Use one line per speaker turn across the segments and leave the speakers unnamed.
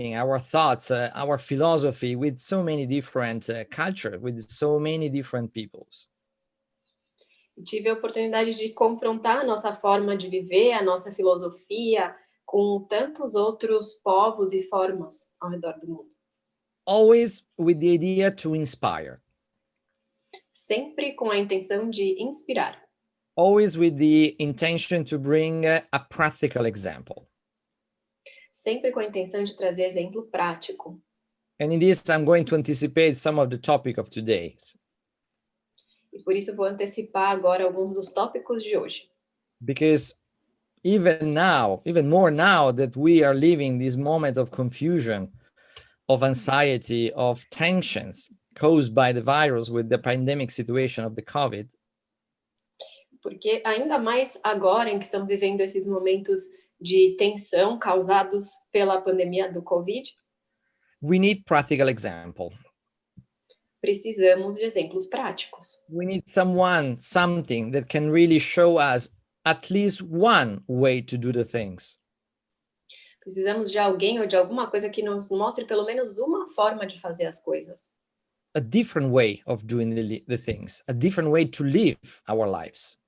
our thoughts, our philosophy with so many different cultures, with so many different peoples.
Tive a oportunidade de confrontar a nossa forma de viver, a nossa filosofia, com tantos outros povos e formas ao redor do mundo.
Always with the idea to inspire.
Sempre com a intenção de inspirar.
Always with the intention to bring a practical example.
Sempre com a intenção de trazer exemplo prático.
And in this, I'm going to anticipate some of the topic of today.
E por isso vou antecipar agora alguns dos tópicos de hoje.
Because even more now that we are living this moment of confusion, of anxiety, of tensions caused by the virus with the pandemic situation of the COVID.
Porque ainda mais agora em que estamos vivendo esses momentos de tensão causados pela pandemia do Covid,
we need practical example.
Precisamos de exemplos práticos.
We need something that can really show us at least one way to do the things.
Precisamos de alguém ou de alguma coisa que nos mostre pelo menos uma forma de fazer as coisas.
A different way of doing the things, a different way to live our lives.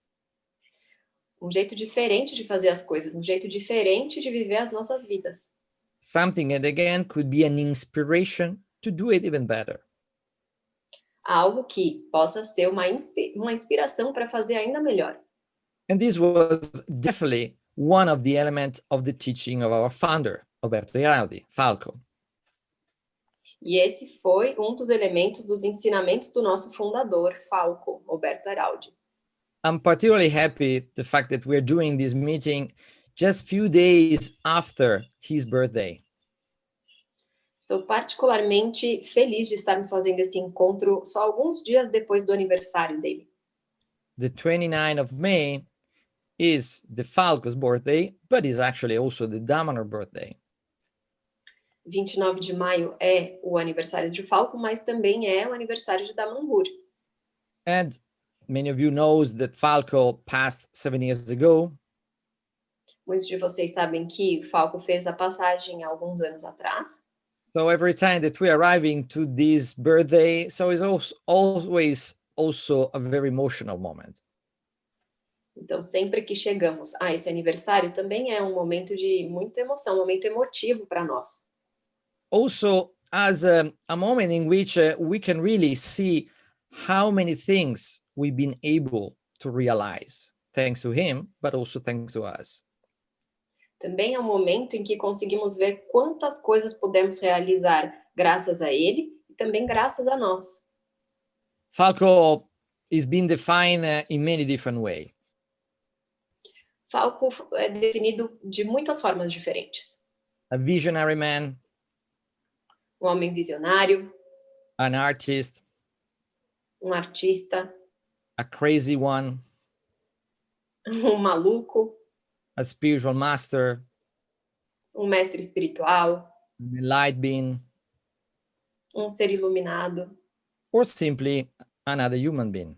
Jeito diferente de fazer as coisas, jeito diferente de viver as nossas vidas.
Something that again could be an inspiration to do it even better.
Algo que possa ser uma inspiração para fazer ainda melhor.
And this was definitely one of the elements of the teaching of our founder, Roberto Geraldi, Falco.
E esse foi dos elementos dos ensinamentos do nosso fundador, Falco, Roberto Geraldi.
I'm particularly happy the fact that we're doing this meeting just few days after his birthday.
Estou particularmente feliz de estarmos fazendo esse encontro só alguns dias depois do aniversário dele.
The 29th of May is the Falco's birthday, but is actually also the Damanhur birthday.
29 de maio é o aniversário de Falco, mas também é o aniversário de Damanhur.
And many of you knows that Falco passed 7 years ago.
Muitos de vocês sabem que Falco fez a passagem há alguns anos atrás.
So every time that we are arriving to this birthday, so it's always also a very emotional moment.
Então, sempre que chegamos a esse aniversário, também é um momento de muita emoção, um momento emotivo para nós.
Also, as a moment in which we can really see how many things we've been able to realize, thanks to him, but also thanks to us.
Também é um momento em que conseguimos ver quantas coisas podemos realizar graças a ele e também graças a nós.
Falco is being defined in many different ways.
Falco é definido de muitas formas diferentes.
A visionary man.
Um homem visionário.
An artist.
Um artista.
A crazy one.
Um maluco.
A spiritual master.
Um mestre espiritual.
A light being.
Um ser iluminado.
Or simply another human being.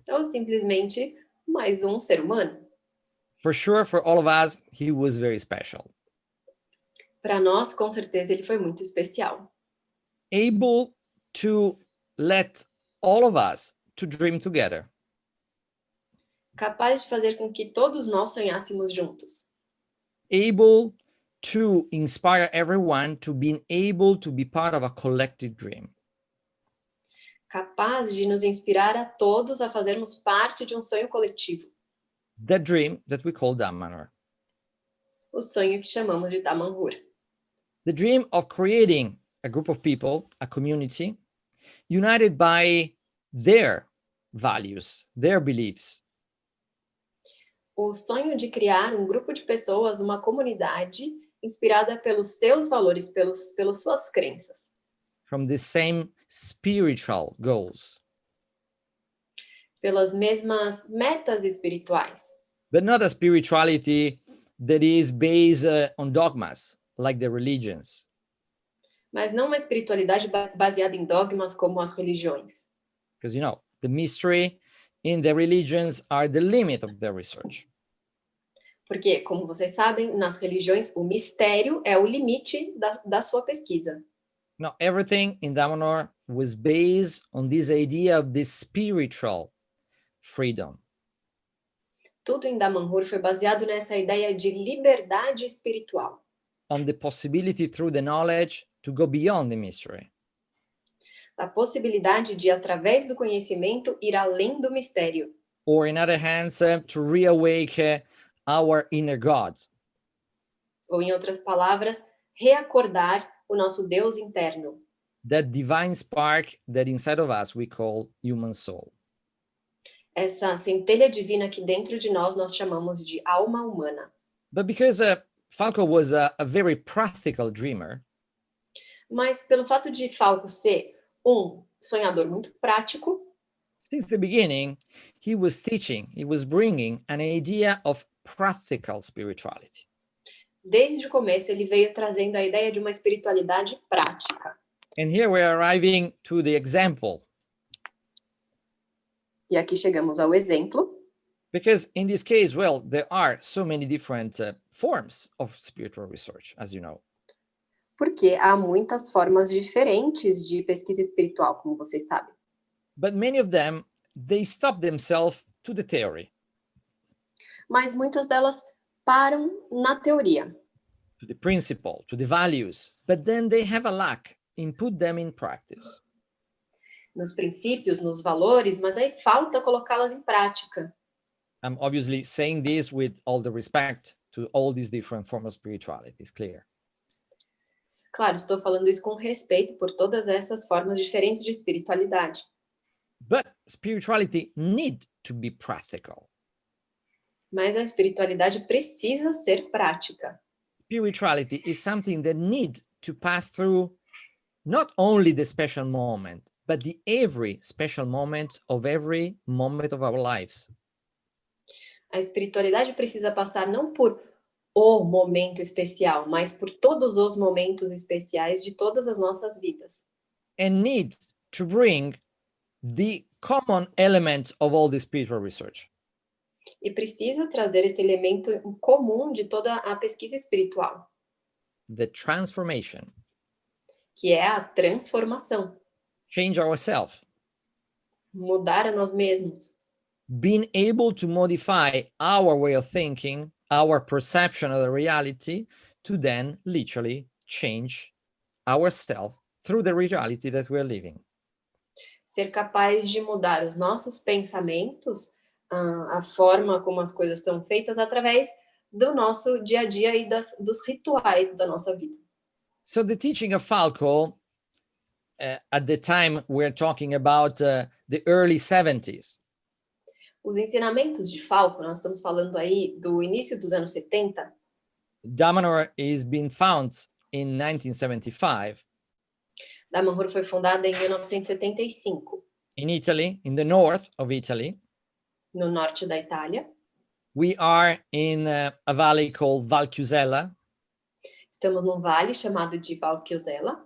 Ou simplesmente mais um ser humano.
For sure, for all of us, he was very special.
Para nós, com certeza, ele foi muito especial.
Able to let all of us to dream together.
Capaz de fazer com que todos nós sonhássemos juntos.
Able to inspire everyone to be able to be part of a collective dream.
Capaz de nos inspirar a todos a fazermos parte de um sonho coletivo.
The dream that we call Damanhur.
O sonho que chamamos de Damanhur.
The dream of creating a group of people, a community, united by their values, their beliefs.
O sonho de criar um grupo de pessoas, uma comunidade, inspirada pelos seus valores, pelas suas crenças.
From the same spiritual goals.
Pelas mesmas metas espirituais.
But not a spirituality that is based on dogmas, like the religions.
Mas não uma espiritualidade baseada em dogmas como as religiões.
Because, the mystery in the religions are the limit of the research.
Porque, como vocês sabem, nas religiões, o mistério é o limite da sua pesquisa.
Now, everything in Damanhur was based on this idea of the spiritual freedom.
Tudo em Damanhur foi baseado nessa ideia de liberdade espiritual,
On the possibility through the knowledge to go beyond the mystery.
da possibilidade de, através do conhecimento, ir além do mistério.
Or in other hands, to reawake our inner God.
Ou, em outras palavras, reacordar o nosso Deus interno.
That divine spark that inside of us we call human soul.
Essa centelha divina que dentro de nós chamamos de alma humana.
But because Falco was a very practical dreamer,
Mas pelo fato de Falco ser um sonhador muito prático,
since the beginning, he was bringing an idea of practical spirituality.
desde o começo ele veio trazendo a ideia de uma espiritualidade prática.
And here we're arriving to the example.
E aqui chegamos ao exemplo,
Because in this case, well, there are so many different forms of spiritual research, as you know.
porque há muitas formas diferentes de pesquisa espiritual, como vocês sabem.
But many of them, they stop themselves to the theory,
Mas muitas delas param na teoria,
to the principle, to the values, but then they have a lack in put them in practice.
nos princípios, nos valores, mas aí falta colocá-las em prática.
I'm obviously saying this with all the respect to all these different forms of spirituality, it's clear.
Claro, estou falando isso com respeito por todas essas formas diferentes de espiritualidade.
But spirituality need to be practical.
Mas a espiritualidade precisa ser prática.
Spirituality is something that need to pass through not only the special moment, but the every special moment of every moment of our lives.
A espiritualidade precisa passar não por o momento especial, mas por todos os momentos especiais de todas as nossas vidas.
And need to bring the common element of all the spiritual research.
E precisa trazer esse elemento comum de toda a pesquisa espiritual,
The transformation.
que é a transformação,
Change ourselves.
mudar a nós mesmos,
Being able to modify our way of thinking, our perception of the reality, to then literally change ourselves through the reality that we're living.
ser capaz de mudar os nossos pensamentos, a forma como as coisas são feitas através do nosso dia a dia e dos rituais da nossa vida.
So the teaching of Falco, at the time we're talking about the early 70s.
Os ensinamentos de Falco, nós estamos falando aí do início dos anos 70,
Damanhur is being found in 1975
Damanhur foi fundada em 1975,
in Italy, in the north of Italy.
no norte da Itália.
We are in a valley called Val Chiusella,
Estamos num vale chamado de Val Chiusella,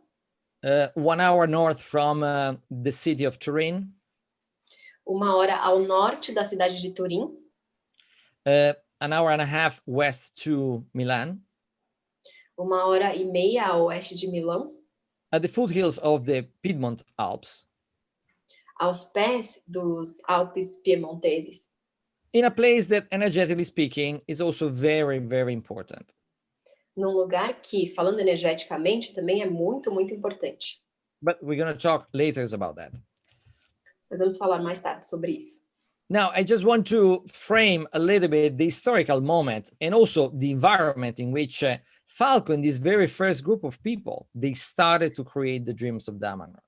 1 hour north from the city of Turin,
1 hora ao norte da cidade de Turim,
an hour and a half west to Milan,
1 hora e meia a oeste de Milão,
at the foothills of the Piedmont Alps,
aos pés dos Alpes piemonteses,
in a place that, energetically speaking, is also very, very important.
num lugar que, falando energeticamente, também é muito, muito importante.
But we're going to talk later about that.
Nós vamos falar mais tarde sobre isso.
Now, I just want to frame a little bit the historical moment and also the environment in which Falco and this very first group of people, they started to create the dreams of Damanhur.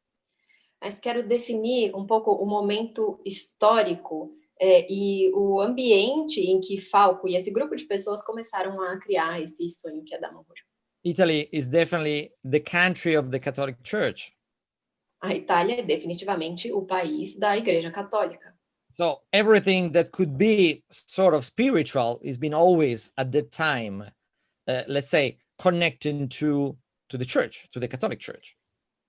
Mas quero definir um pouco o momento histórico e o ambiente em que Falco e esse grupo de pessoas começaram a criar esse sonho que é Damanhur.
Italy is definitely the country of the Catholic Church.
A Itália é definitivamente o país da Igreja Católica.
So everything that could be sort of spiritual has been always at that time, let's say, connected to the church, to the Catholic Church.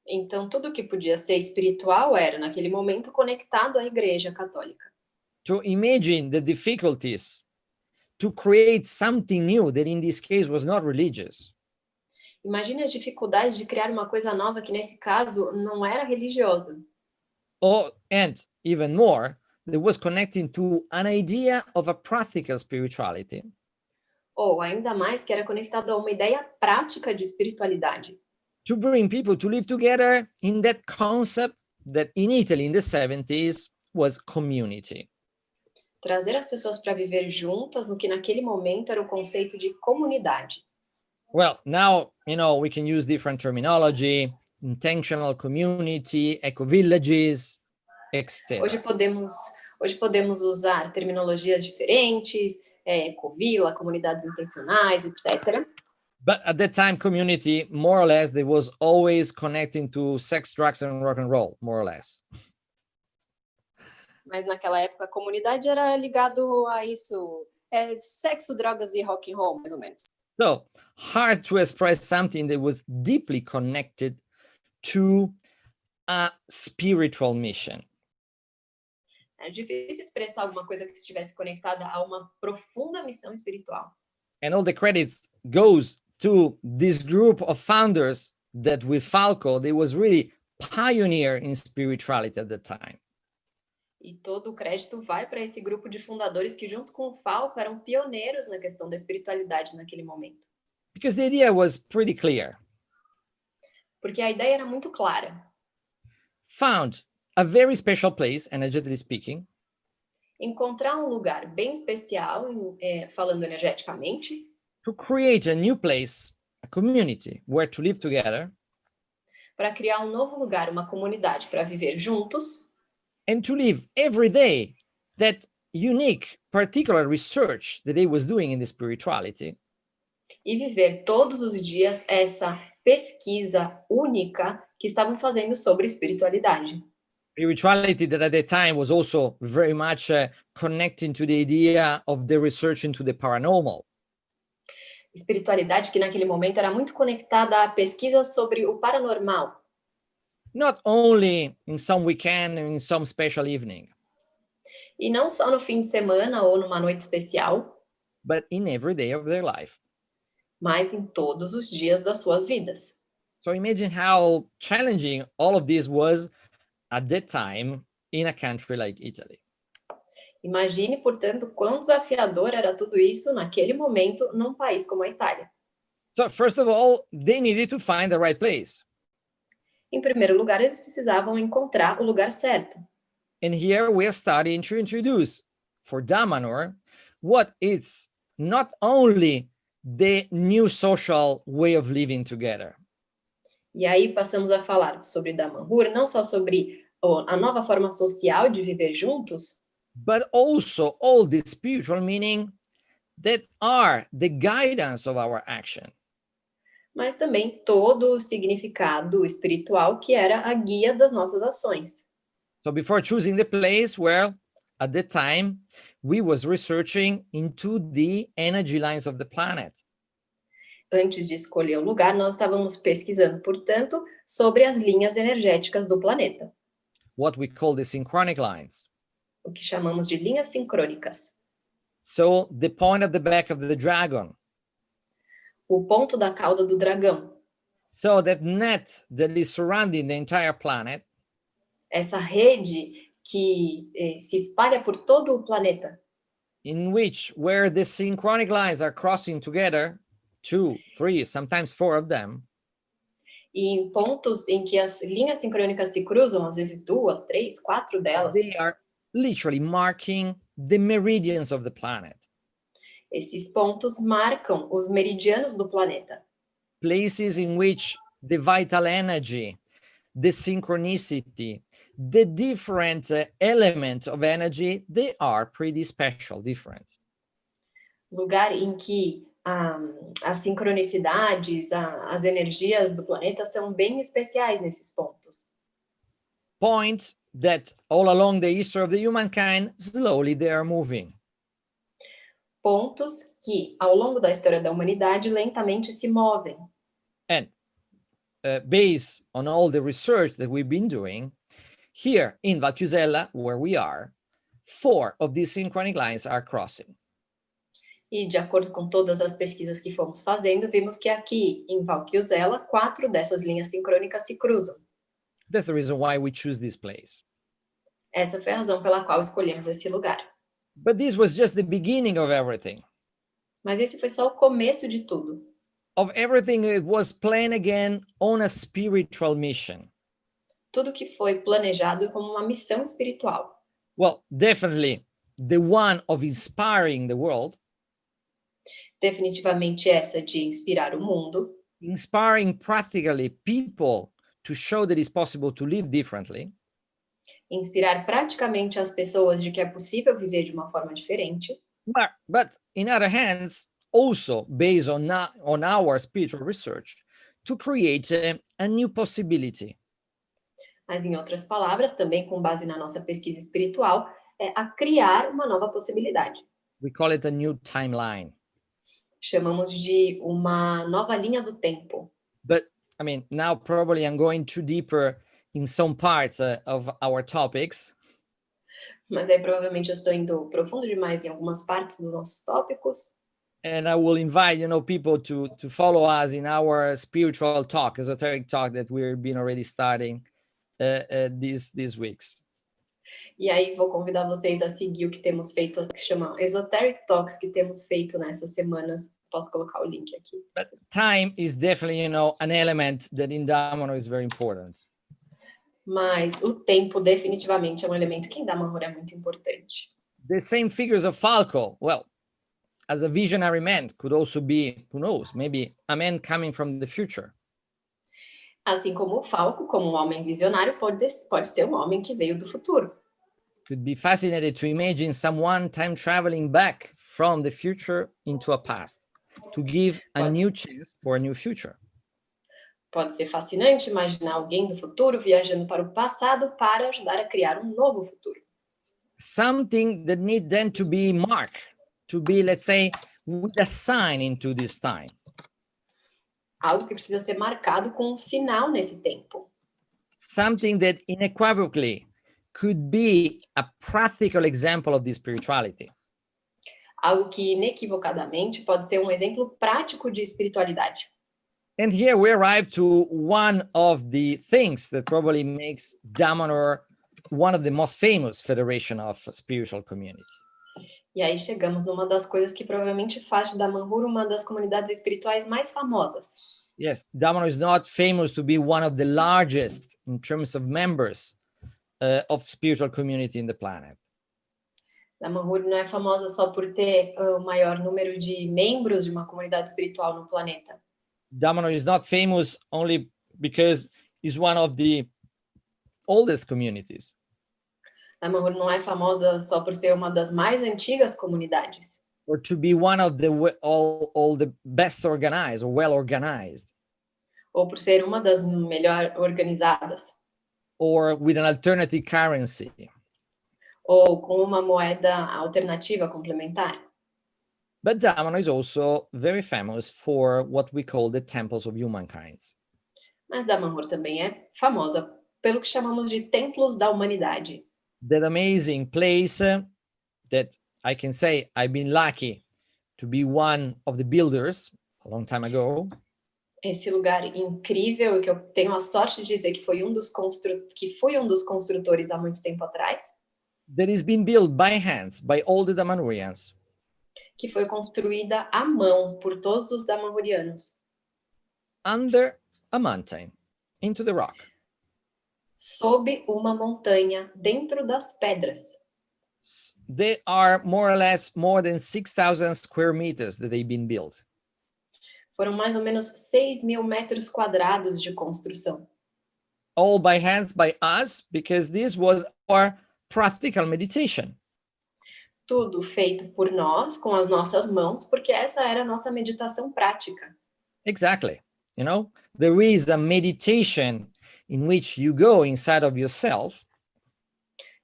Então, tudo que podia ser espiritual era, naquele momento, conectado à Igreja Católica.
To imagine the difficulties to create something new that in this case was not religious.
Imagine as dificuldades de criar uma coisa nova que, nesse caso, não era religiosa.
And even more, that was connecting to an idea of a practical spirituality.
Ou, ainda mais, que era conectado a uma ideia prática de espiritualidade.
To bring people to live together in that concept that in Italy in the 70s was community.
Trazer as pessoas para viver juntas no que naquele momento era o conceito de comunidade.
Well, now, we can use different terminology, intentional community, ecovillages, etc.
Hoje podemos usar terminologias diferentes, ecovila, comunidades intencionais, etc.
But at that time, community, more or less, they was always connecting to sex, drugs, and rock and roll, more or less.
Mas naquela época a comunidade era ligado a isso, sexo, drogas e rock and roll, mais ou menos.
So hard to express something that was deeply connected to a spiritual mission.
É difícil expressar alguma coisa que estivesse conectada a uma profunda missão espiritual.
And all the credits goes to this group of founders that with Falco, they was really pioneer in spirituality at the time.
E todo o crédito vai para esse grupo de fundadores que, junto com o Falco, eram pioneiros na questão da espiritualidade naquele momento.
Because the idea was pretty clear.
Porque a ideia era muito clara.
Found a very special place, energetically speaking.
Encontrar um lugar bem especial, falando energeticamente.
To create a new place, a community where to live together.
Para criar um novo lugar, uma comunidade para viver juntos.
And to live every day that unique, particular research that he was doing in the spirituality.
E viver todos os dias essa pesquisa única que estavam fazendo sobre espiritualidade.
Spirituality that at the time was also very much connecting to the idea of the research into the paranormal.
Espiritualidade que naquele momento era muito conectada à pesquisa sobre o paranormal.
Not only in some weekend and in some special evening.
E não só no fim de semana ou numa noite especial.
But in every day of their life.
Mas em todos os dias das suas vidas.
So imagine how challenging all of this was at that time in a country like Italy.
Imagine, portanto, quão desafiador era tudo isso naquele momento num país como a Itália.
So first of all, they needed to find the right place.
Em primeiro lugar, eles precisavam encontrar o lugar certo.
And here we are starting to introduce for Damanhur what is not only the new social way of living together.
E aí passamos a falar sobre Damanhur, não só sobre a nova forma social de viver juntos,
but also all the spiritual meaning that are the guidance of our action.
Mas também todo o significado espiritual que era a guia das nossas ações.
So before choosing the place, well, at the time, we was researching into the energy lines of the planet.
Antes de escolher o lugar, nós estávamos pesquisando, portanto, sobre as linhas energéticas do planeta.
What we call the synchronic lines.
O que chamamos de linhas sincrônicas.
So the point at the back of the dragon.
O ponto da cauda do dragão.
So that net that is surrounding the entire planet.
Essa rede que se espalha por todo o planeta.
In which, where the synchronic lines are crossing together, 2, 3, sometimes 4 of them.
E em pontos em que as linhas sincrônicas se cruzam, às vezes 2, 3, 4 delas.
They are literally marking the meridians of the planet.
Esses pontos marcam os meridianos do planeta.
Places in which the vital energy, the synchronicity, the different elements of energy, they are pretty special, different.
Lugar em que as sincronicidades, as energias do planeta são bem especiais nesses pontos.
Points that all along the history of the humankind, slowly they are moving.
Pontos que, ao longo da história da humanidade, lentamente se movem.
And based on all the research that we've been doing, here in Valchiusella, where we are, 4 of these synchronic lines are crossing.
E de acordo com todas as pesquisas que fomos fazendo, vimos que aqui em Valkyusela, 4 dessas linhas sincrônicas se cruzam.
That's the reason why we choose this place.
Essa foi a razão pela qual escolhemos esse lugar.
But this was just the beginning of everything.
Mas esse foi só o começo de tudo.
Of everything, it was planned again on a spiritual mission.
Tudo que foi planejado como uma missão espiritual.
Well, definitely the one of inspiring the world,
Definitivamente essa de inspirar o mundo,
inspiring practically people to show that it's possible to live differently,
inspirar praticamente as pessoas de que é possível viver de uma forma diferente,
but in other hands, also based on our spiritual research, to create a new possibility.
mas em outras palavras, também com base na nossa pesquisa espiritual, é a criar uma nova possibilidade.
We call it a new timeline.
Chamamos de uma nova linha do tempo.
But I mean, now probably I'm going too deeper in some parts of our topics.
Mas aí provavelmente eu estou indo profundo demais em algumas partes dos nossos tópicos.
And I will invite, people to follow us in our spiritual talk, esoteric talk that we've been already starting these weeks.
E aí vou convidar vocês a seguir o que temos feito, que chama Esoteric Talks, que temos feito nessas semanas. Posso colocar o link aqui.
But time is definitely, an element that in Damanhur is very important.
Mas o tempo definitivamente é um elemento que em Damanhur é muito importante.
The same figures of Falco, well, as a visionary man, could also be, who knows, maybe a man coming from the future.
Assim como o Falco, como um homem visionário, pode ser um homem que veio do futuro.
Could be fascinated to imagine someone time traveling back from the future into a past to give a new chance for a new future.
Pode ser fascinante imaginar alguém do futuro viajando para o passado para ajudar a criar um novo futuro.
Something that needs then to be marked, to be, let's say, with a sign into this time.
Algo que precisa ser marcado com um sinal nesse tempo.
Something that unequivocally could be a practical example of this spirituality.
Algo que inequivocadamente pode ser um exemplo prático de espiritualidade.
And here we arrive to one of the things that probably makes Damanhur one of the most famous federation of spiritual communities.
E aí chegamos numa das coisas que provavelmente faz de Damanhur uma das comunidades espirituais mais famosas.
Yes, Damanhur is not famous to be one of the largest in terms of members of spiritual community in the planet.
Damanhur não é famosa só por ter o maior número de membros de uma comunidade espiritual no planeta.
Damanhur is not famous only because it's one of the oldest communities.
Damanhur não é famosa só por ser uma das mais antigas comunidades.
Or to be one of the all the best organized or well organized.
Ou por ser uma das melhor organizadas.
Or with an alternative currency.
Ou com uma moeda alternativa complementar.
But Damanhur is also very famous for what we call the Temples of Humankind.
Mas Damanhur também é famosa pelo que chamamos de Templos da Humanidade.
That amazing place that I can say I've been lucky to be one of the builders a long time ago.
Esse lugar incrível que eu tenho a sorte de dizer que fui um dos construtores há muito tempo atrás.
That is being built by hands by all the Damanhurians.
Que foi construída à mão por todos os Damanhurianos.
Under a mountain, into the rock.
Sob uma montanha, dentro das pedras.
They are more or less more than 6,000 square meters that they've been built.
Foram mais ou menos 6.000 metros quadrados de construção.
All by hands, by us, because this was our practical meditation.
Tudo feito por nós, com as nossas mãos, porque essa era a nossa meditação prática.
Exactly. There is a meditation in which you go inside of yourself.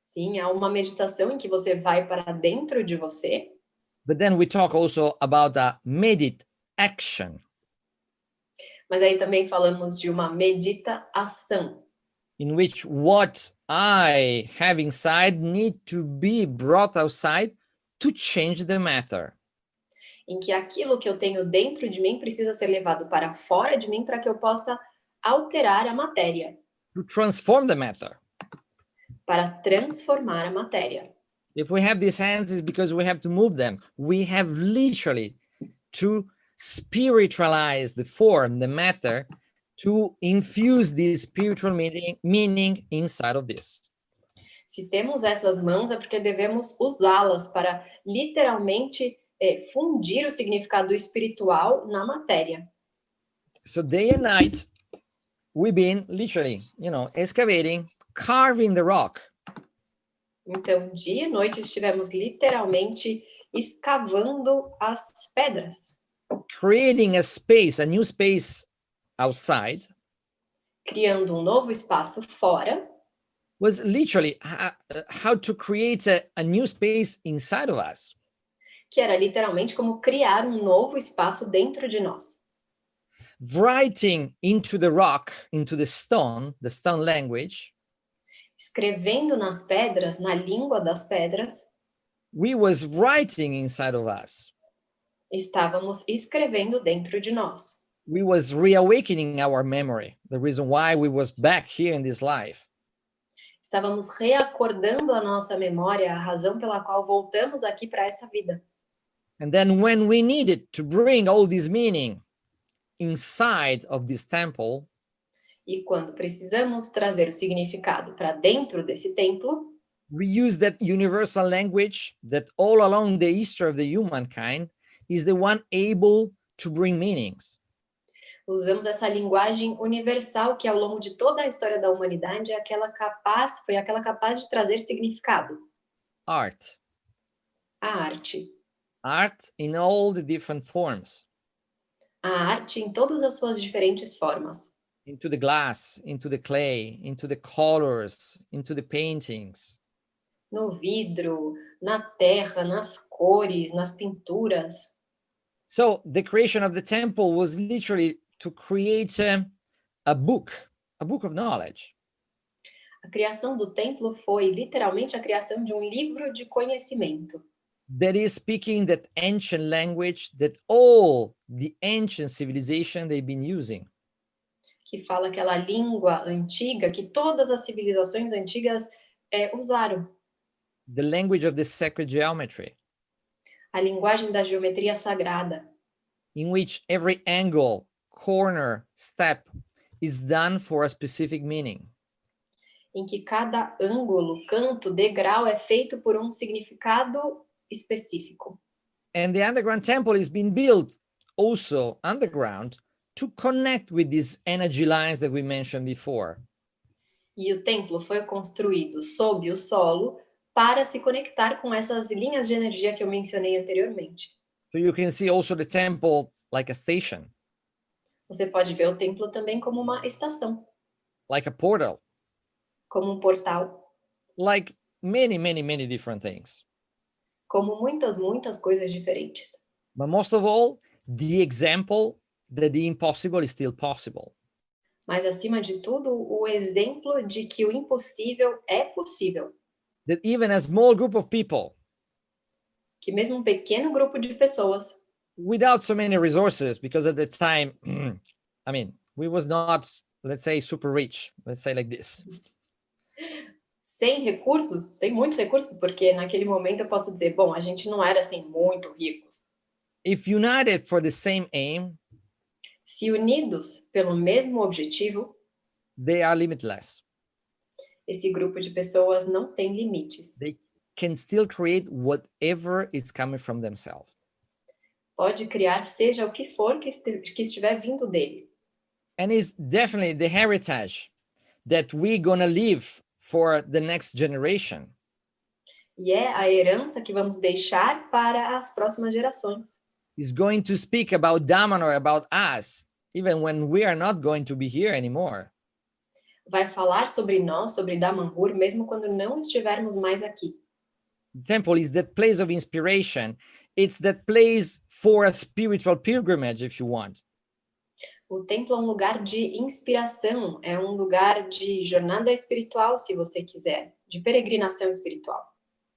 Sim, há uma meditação em que você vai para dentro de você.
But then we talk also about a medit action.
Mas aí também falamos de uma meditação.
In which what I have inside need to be brought outside to change the matter.
em que aquilo que eu tenho dentro de mim precisa ser levado para fora de mim para que eu possa alterar a matéria,
to transform the matter.
para transformar a matéria.
If we have these hands, it's because we have to move them. We have literally to spiritualize the form, the matter, to infuse this spiritual meaning inside of this.
Se temos essas mãos é porque devemos usá-las para literalmente fundir o significado espiritual na matéria.
So day and night, we've been literally, excavating, carving the rock.
Então, dia e noite estivemos literalmente escavando as pedras,
Creating a space, a new space outside,
criando um novo espaço fora,
was literally how to create a new space inside of us.
que era literalmente como criar um novo espaço dentro de nós.
Writing into the rock, into the stone language,
Escrevendo nas pedras, na língua das pedras,
we was writing inside of us.
estávamos escrevendo dentro de nós.
We was reawakening our memory, the reason why we was back here in this life.
Estávamos reacordando a nossa memória, a razão pela qual voltamos aqui para essa vida.
And then when we needed to bring all this meaning inside of this temple,
E quando precisamos trazer o significado para dentro desse templo,
we use that universal language that all along the history of the humankind is the one able to bring meanings.
usamos essa linguagem universal que ao longo de toda a história da humanidade foi aquela capaz de trazer significado.
Art.
A arte.
Art in all the different forms.
A arte em todas as suas diferentes formas.
Into the glass, into the clay, into the colors, into the paintings.
No vidro, na terra, nas cores, nas pinturas.
So the creation of the temple was literally to create a book of knowledge.
A criação do templo foi literalmente a criação de um livro de conhecimento.
That is speaking that ancient language that all the ancient civilization they've been using.
Que fala aquela língua antiga que todas as civilizações antigas usaram.
The language of the sacred geometry.
A linguagem da geometria sagrada.
In which every angle, corner, step is done for a specific meaning.
Em que cada ângulo, canto, degrau é feito por um significado específico.
And the underground temple is being built also underground to connect with these energy lines that we mentioned before.
E o templo foi construído sob o solo para se conectar com essas linhas de energia que eu mencionei anteriormente.
So you can see also the temple like a station.
Você pode ver o templo também como uma estação.
Like a portal.
Como um portal.
Like many different things.
Como muitas coisas diferentes.
But most of all, the example that the impossible is still possible.
Mas acima de tudo, o exemplo de que o impossível é possível.
That even a small group of people,
que mesmo um pequeno grupo de pessoas,
without so many resources, because at the time, I mean, we was not, let's say, super rich, let's say like this.
Sem recursos, sem muitos recursos, porque naquele momento eu posso dizer, bom, a gente não era assim muito ricos.
If united for the same aim,
se unidos pelo mesmo objetivo,
they are limitless.
Esse grupo de pessoas não tem limites.
They can still create whatever is coming from themselves.
Pode criar seja o que for que estiver vindo deles.
And it's definitely the heritage that we're gonna leave for the next generation.
E é a herança que vamos deixar para as próximas gerações.
Is going to speak about Damanhur, about us, even when we are not going to be here anymore.
Vai falar sobre nós, sobre Damanhur, mesmo quando não estivermos mais aqui.
The temple is that place of inspiration. It's that place for a spiritual pilgrimage, if you want.
O templo é um lugar de inspiração, é um lugar de jornada espiritual, se você quiser, de peregrinação espiritual.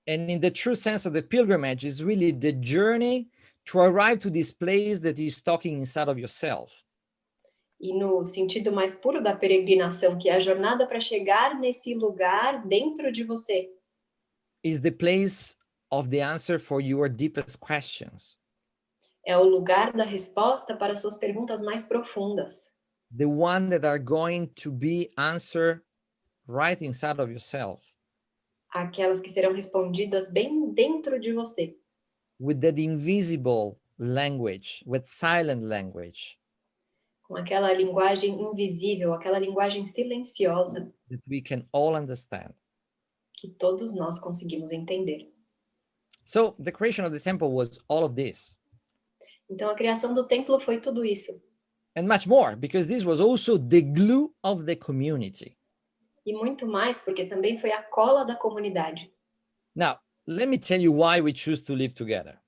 And in the true sense of the pilgrimage is really the journey to arrive to this place that is talking inside of yourself.
E no sentido mais puro da peregrinação, que é a jornada para chegar nesse lugar dentro de você.
Is the place of the answer for your deepest questions.
É o lugar da resposta para suas perguntas mais profundas.
The one that are going to be answered right inside of yourself.
Aquelas que serão respondidas bem dentro de você.
With that invisible language, with silent language.
Com aquela linguagem invisível, aquela linguagem silenciosa.
That we can all understand.
Que todos nós conseguimos entender.
So the creation of the temple was all of this.
Então a criação do templo foi tudo isso.
And much more, because this was also the glue of the community.
E muito mais, porque também foi a cola da comunidade.
Now, let me tell you why we choose to live together.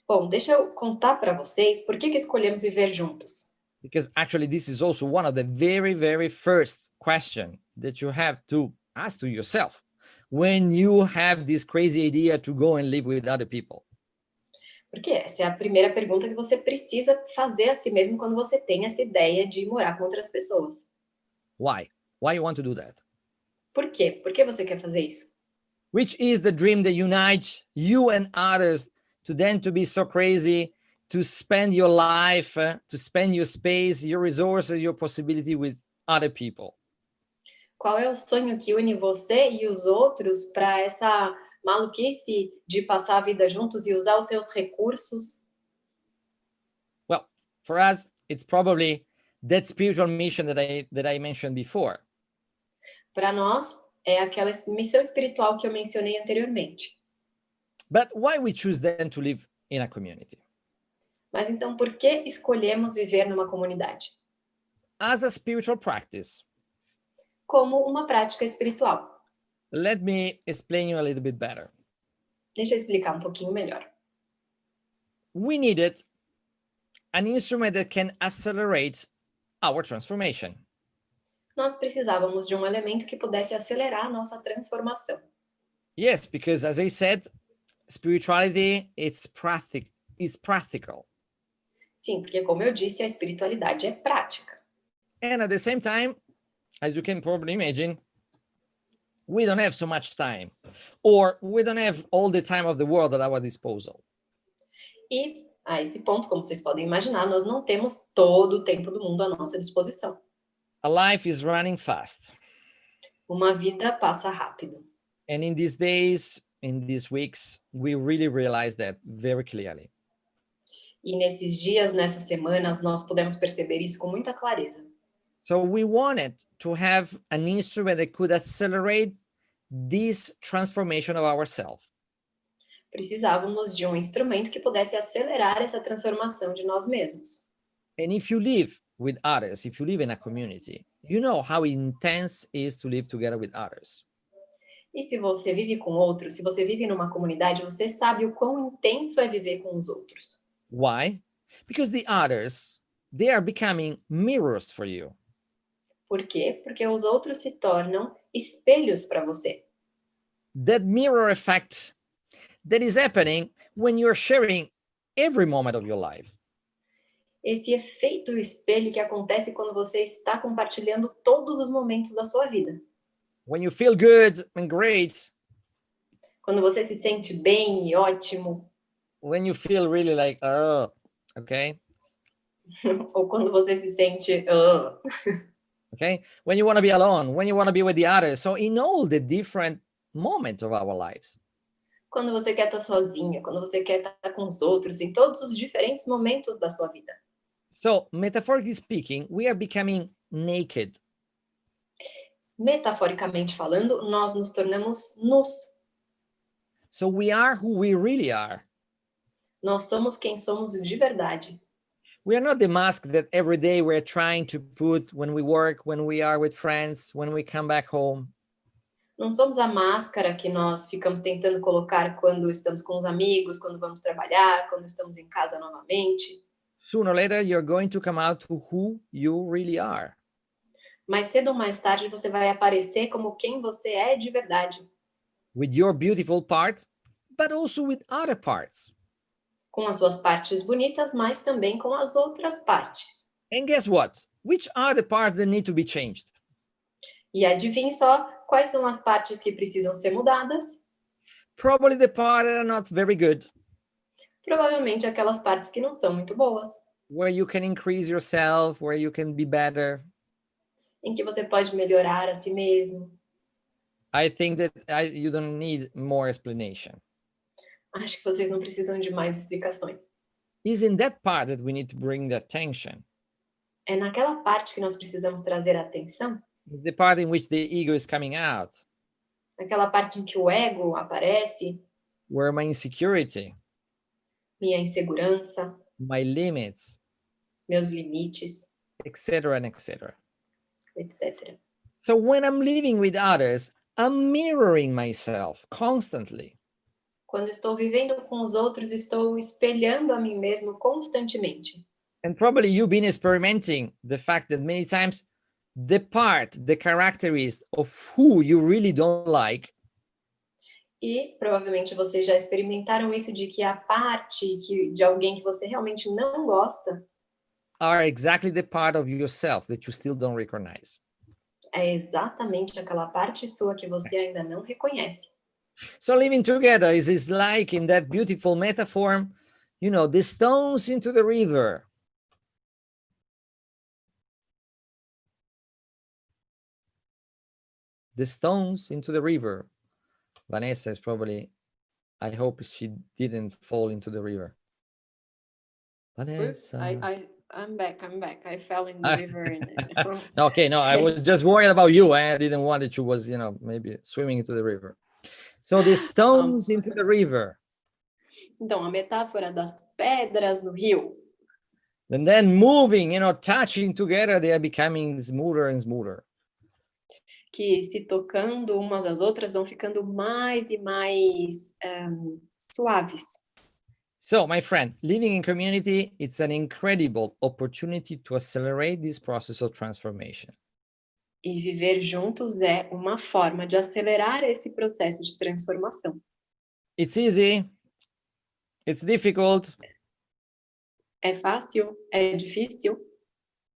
Bom, deixa eu contar para vocês por que escolhemos viver juntos.
Because actually this is also one of the very, very first question that you have to ask to yourself when you have this crazy idea to go and live with other people.
Porque essa é a primeira pergunta que você precisa fazer a si mesmo quando você tem essa ideia de morar com outras pessoas.
Why? Why you want to do that?
Por quê? Por que você quer fazer isso?
Which is the dream that unites you and others to then to be so crazy, to spend your life, to spend your space, your resources, your possibility with other people?
Qual é o sonho que une você e os outros para essa maluquice de passar a vida juntos e usar os seus recursos?
Well, for us, it's probably that spiritual mission that I mentioned before.
Para nós, é aquela missão espiritual que eu mencionei anteriormente.
But why we choose then to live in a community?
Mas então, por que escolhemos viver numa comunidade?
As a spiritual practice.
Como uma prática espiritual.
Let me explain you a little bit better.
Deixa eu explicar um pouquinho melhor.
We needed an instrument that can accelerate our transformation.
Nós precisávamos de um elemento que pudesse acelerar a nossa transformação.
Yes, because as I said, spirituality is practical.
Sim, porque como eu disse, a espiritualidade é prática.
And at the same time, as you can probably imagine, we don't have so much time, or we don't have all the time of the world at our disposal.
E a esse ponto, como vocês podem imaginar, nós não temos todo o tempo do mundo à nossa disposição.
A life is running fast.
Uma vida passa rápido.
And in these days, in these weeks, we really realize that very clearly.
E nesses dias, nessas semanas, nós podemos perceber isso com muita clareza.
So we wanted to have an instrument that could accelerate this transformation of ourselves.
Precisávamos de um instrumento que pudesse acelerar essa transformação de nós mesmos.
And if you live with others, if you live in a community, you know how intense it is to live together with others.
E se você vive com outros, se você vive numa comunidade, você sabe o quão intenso é viver com os outros.
Why? Because the others, they are becoming mirrors for you.
Por quê? Porque os outros se tornam espelhos para você.
That mirror effect that is happening when you're sharing every moment of your life.
Esse efeito espelho que acontece quando você está compartilhando todos os momentos da sua vida.
When you feel good and great.
Quando você se sente bem e ótimo.
When you feel really like, oh, okay?
Ou quando você se sente,
Okay? When you want to be alone, when you want to be with the others. So in all the different moments of our lives.
Quando você quer estar sozinha, quando você quer estar com os outros, em todos os diferentes momentos da sua vida.
So, metaphorically speaking, we are becoming naked.
Metaforicamente falando, nós nos tornamos nus.
So we are who we really are.
Nós somos quem somos de verdade.
We are not the mask that every day we're trying to put when we work, when we are with friends, when we come back home.
Não somos a máscara que nós ficamos tentando colocar quando estamos com os amigos, quando vamos trabalhar, quando estamos em casa novamente.
Sooner or later, you're going to come out to who you really are.
Mais cedo ou mais tarde, você vai aparecer como quem você é de verdade.
With your beautiful part, but also with other parts.
Com as suas partes bonitas, mas também com as outras partes.
And guess what? Which are the parts that need to be changed?
E adivinhe só quais são as partes que precisam ser mudadas?
Probably the parts that are not very good,
Provavelmente aquelas partes que não são muito boas,
where you can increase yourself, where you can be better.
em que você pode melhorar a si mesmo.
I think that you don't need more explanation.
Acho que vocês não precisam de mais explicações.
It's in that part that we need to bring the attention.
É naquela parte que nós precisamos trazer a atenção,
The part in which the ego is coming out,
naquela parte em que o ego aparece,
where my insecurity,
minha insegurança,
my limits,
meus limites,
etc., and etc.
etc.
So when I'm living with others, I'm mirroring myself constantly.
Quando estou vivendo com os outros, estou espelhando a mim mesmo constantemente.
And probably you've been experimenting the fact that many times the characteristics of who you really don't like
E provavelmente vocês já experimentaram isso de que a parte de alguém que você realmente não gosta
are exactly the part of yourself that you still don't recognize.
é exatamente aquela parte sua que você ainda não reconhece.
So living together is like in that beautiful metaphor, you know, the stones into the river. The stones into the river. Vanessa is probably, I hope she didn't fall into the river. Vanessa.
I'm back. I fell in the river.
Okay, no, I was just worried about you. I didn't want that you was, you know, maybe swimming into the river. So the stones into the river.
Então, a metáfora das pedras no rio.
And then moving, you know, touching together, they are becoming smoother and smoother.
Que se tocando umas às outras vão ficando mais e mais suaves.
So, my friend, living in community, it's an incredible opportunity to accelerate this process of transformation.
E viver juntos é uma forma de acelerar esse processo de transformação.
It's easy. It's difficult.
É fácil? É difícil?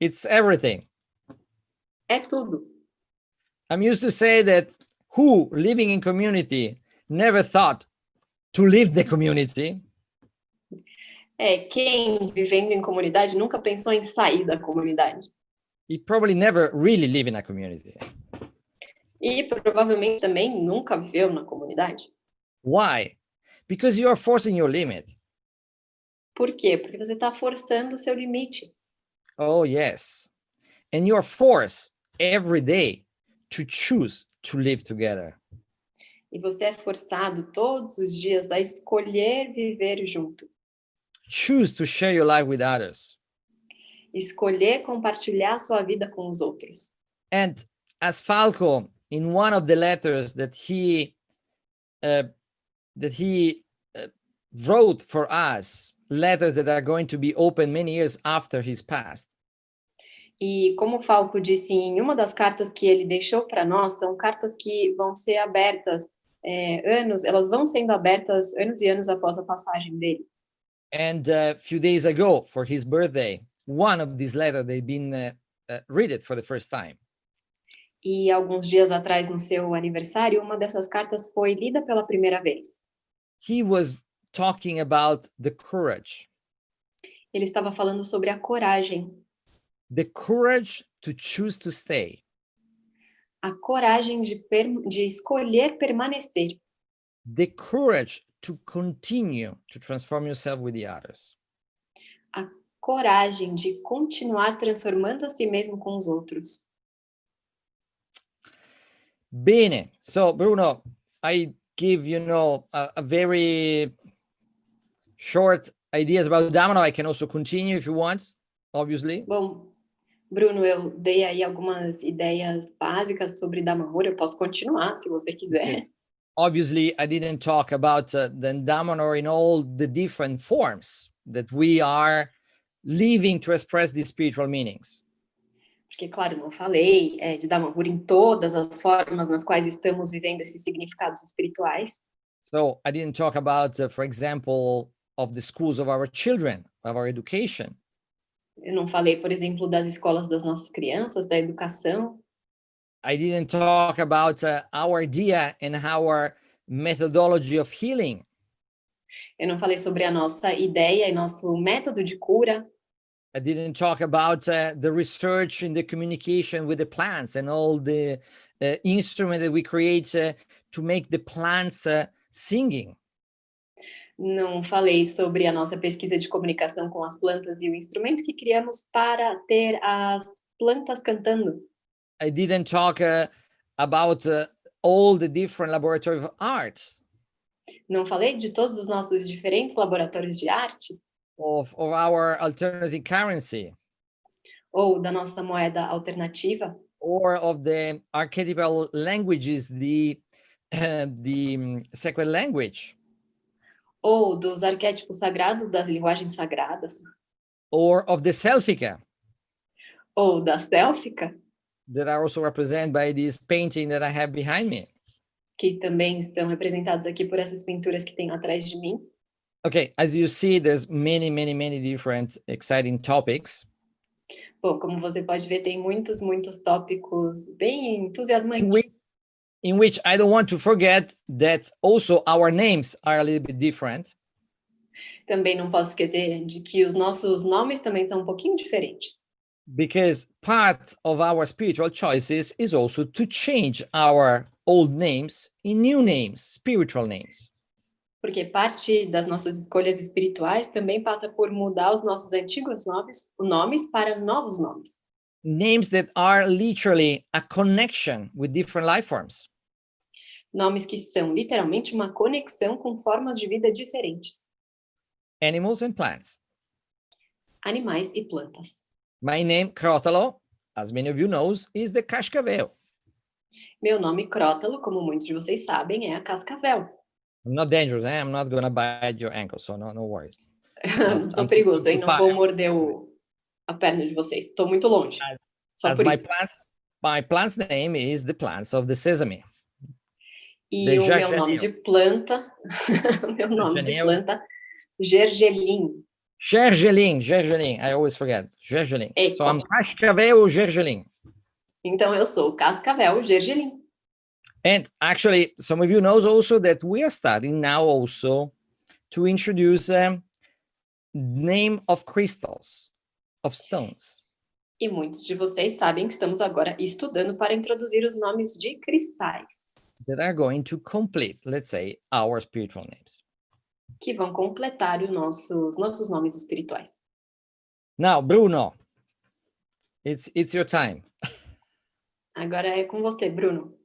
It's everything.
É tudo.
I'm used to say that who living in community never thought to leave the community.
Quem vivendo em comunidade nunca pensou em sair da comunidade.
He probably never really live in a community.
E provavelmente também nunca viveu na comunidade.
Why? Because you are forcing your limit.
Por quê? Porque você está forçando o seu limite.
Oh, yes. And you are forced every day to choose to live together.
E você é forçado todos os dias a escolher viver junto.
Choose to share your life with others.
Escolher compartilhar sua vida com os outros.
And as Falco, in one of the letters that he wrote for us, letters that are going to be open many years after his past.
E como Falco disse em uma das cartas que ele deixou para nós, são cartas que vão ser abertas elas vão sendo abertas anos e anos após a passagem dele.
And a few days ago, for his birthday, one of these letters, they've been read it for the first time.
E alguns dias atrás, no seu aniversário, uma dessas cartas foi lida pela primeira vez.
He was talking about the courage.
Ele estava falando sobre a coragem.
The courage to choose to stay.
A coragem de escolher permanecer.
The courage to continue to transform yourself with the others.
A coragem de continuar transformando a si mesmo com os outros.
Bene. So, Bruno, I give, you know, a very short ideas about Damanhur. I can also continue if you want, obviously.
Bom, Bruno, eu dei aí algumas ideias básicas sobre Damanhur. Eu posso continuar, se você quiser.
Yes. Obviously, I didn't talk about the Damanhur in all the different forms that we are living to express these spiritual meanings.
Porque, claro, não falei de Damanhur em todas as formas nas quais estamos vivendo esses significados espirituais.
So I didn't talk about, for example, of the schools of our children, of our education.
Eu não falei, por exemplo, das escolas das nossas crianças, da educação.
I didn't talk about our idea and our methodology of healing.
Eu não falei sobre a nossa ideia e nosso método de cura.
I didn't talk about the research in the communication with the plants and all the instruments that we create to make the plants singing.
Não falei sobre a nossa pesquisa de comunicação com as plantas e o instrumento que criamos para ter as plantas cantando.
I didn't talk about all the different laboratories of arts.
Não falei de todos os nossos diferentes laboratórios de arte.
Of our alternative currency.
Ou da nossa moeda alternativa.
Or of the archetypal languages, the sacred language.
Ou dos arquétipos sagrados das linguagens sagradas.
Or of the Selfica.
Ou da Sélfica.
That are also represented by this painting that I have behind me.
Que também estão representados aqui por essas pinturas que tenho atrás de mim.
Okay, as you see, there's many different exciting topics.
Bom, como você pode ver, tem muitos tópicos bem entusiasmantes.
In which I don't want to forget that also our names are a little bit different.
Também não posso esquecer de que os nossos nomes também são um pouquinho diferentes.
Because part of our spiritual choices is also to change our old names in new names, spiritual names.
Porque parte das nossas escolhas espirituais também passa por mudar os nossos antigos nomes para novos nomes.
Names that are literally a connection with different life forms.
Nomes que são literalmente uma conexão com formas de vida diferentes.
Animals and plants.
Animais e plantas.
My name, Crótalo, as many of you know, is the cascavel.
Meu nome, Crótalo, como muitos de vocês sabem, é a cascavel.
I'm not dangerous, I'm not gonna bite your ankle, so no worries.
Sou perigoso, hein? Não vou morder a perna de vocês. Estou muito longe. Só por isso.
My plant's name is the plants of the Sesame.
E o meu nome de planta, gergelim.
Gergelim, I always forget. Gergelim.
Eco.
So I'm cascavel gergelim.
Então eu sou cascavel gergelim.
And actually, some of you knows also that we are starting now also to introduce name of crystals, of stones.
E muitos de vocês sabem que estamos agora estudando para introduzir os nomes de cristais.
That are going to complete, let's say, our spiritual names.
Que vão completar os nossos nomes espirituais.
Now, Bruno, it's your time.
Agora é com você, Bruno.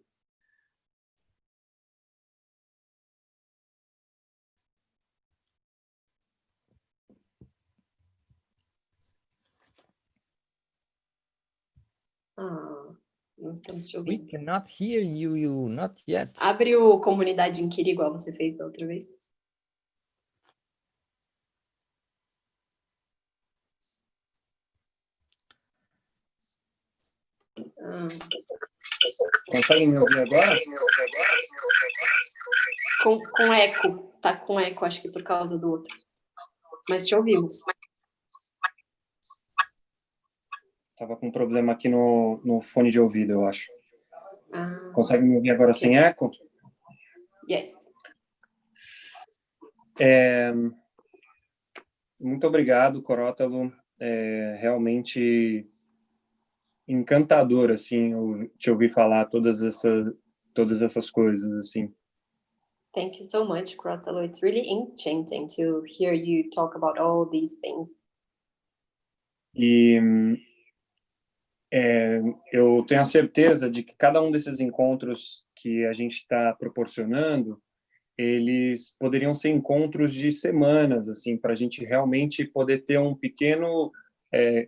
Não estamos te ouvindo.
We cannot hear you not yet.
Abre o Comunidade Inkiri igual você fez da outra vez.
Consegue me ouvir agora?
Com eco. Tá com eco, acho que por causa do outro. Mas te ouvimos.
Tava com um problema aqui no fone de ouvido, eu acho. Consegue me ouvir agora sem eco?
Yes.
Muito obrigado, Crótalo. É realmente encantador, assim, te ouvir falar todas essas coisas, assim.
Thank you so much, Crótalo. It's really enchanting to hear you talk about all these things.
E eu tenho a certeza de que cada um desses encontros que a gente está proporcionando, eles poderiam ser encontros de semanas, assim, para a gente realmente poder ter um pequeno,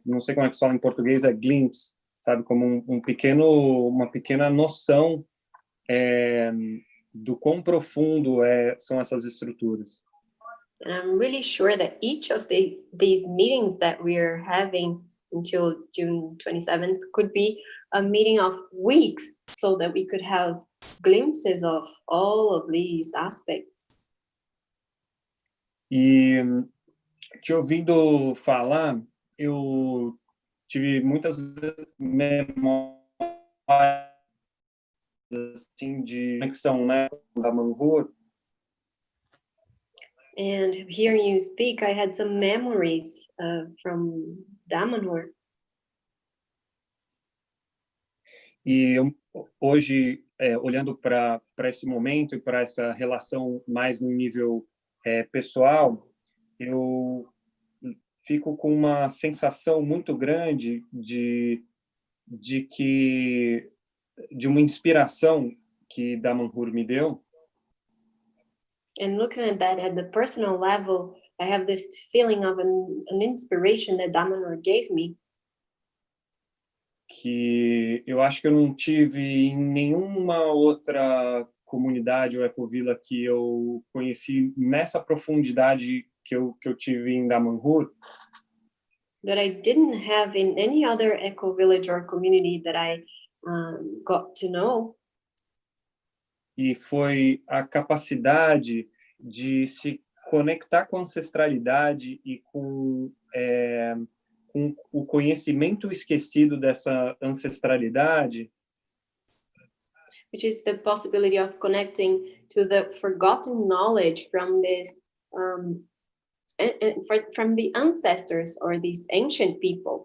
não sei como é que se fala em português, glimpse, sabe, como uma pequena noção do quão profundo são essas estruturas.
And I'm really sure that each of these meetings that we're having until June 27th could be a meeting of weeks, so that we could have glimpses of all of these aspects.
E te ouvindo falar, eu tive muitas memórias assim de conexão, né, com Damanhur.
And hearing you speak, I had some memories from Damanhur.
E eu, hoje, olhando para esse momento e para essa relação mais no nível pessoal, eu fico com uma sensação muito grande de uma inspiração que Damanhur me deu.
And looking at that at the personal level, I have this feeling of an inspiration that Damanhur gave me.
Que eu acho que eu não tive em nenhuma outra comunidade ou ecovila que eu conheci nessa profundidade que eu tive em Damanhur.
That I didn't have in any other eco-village or community that I got to know.
E foi a capacidade de se conectar com a ancestralidade e com o conhecimento esquecido dessa ancestralidade,
which is the possibility of connecting to the forgotten knowledge from this from the ancestors or these ancient people,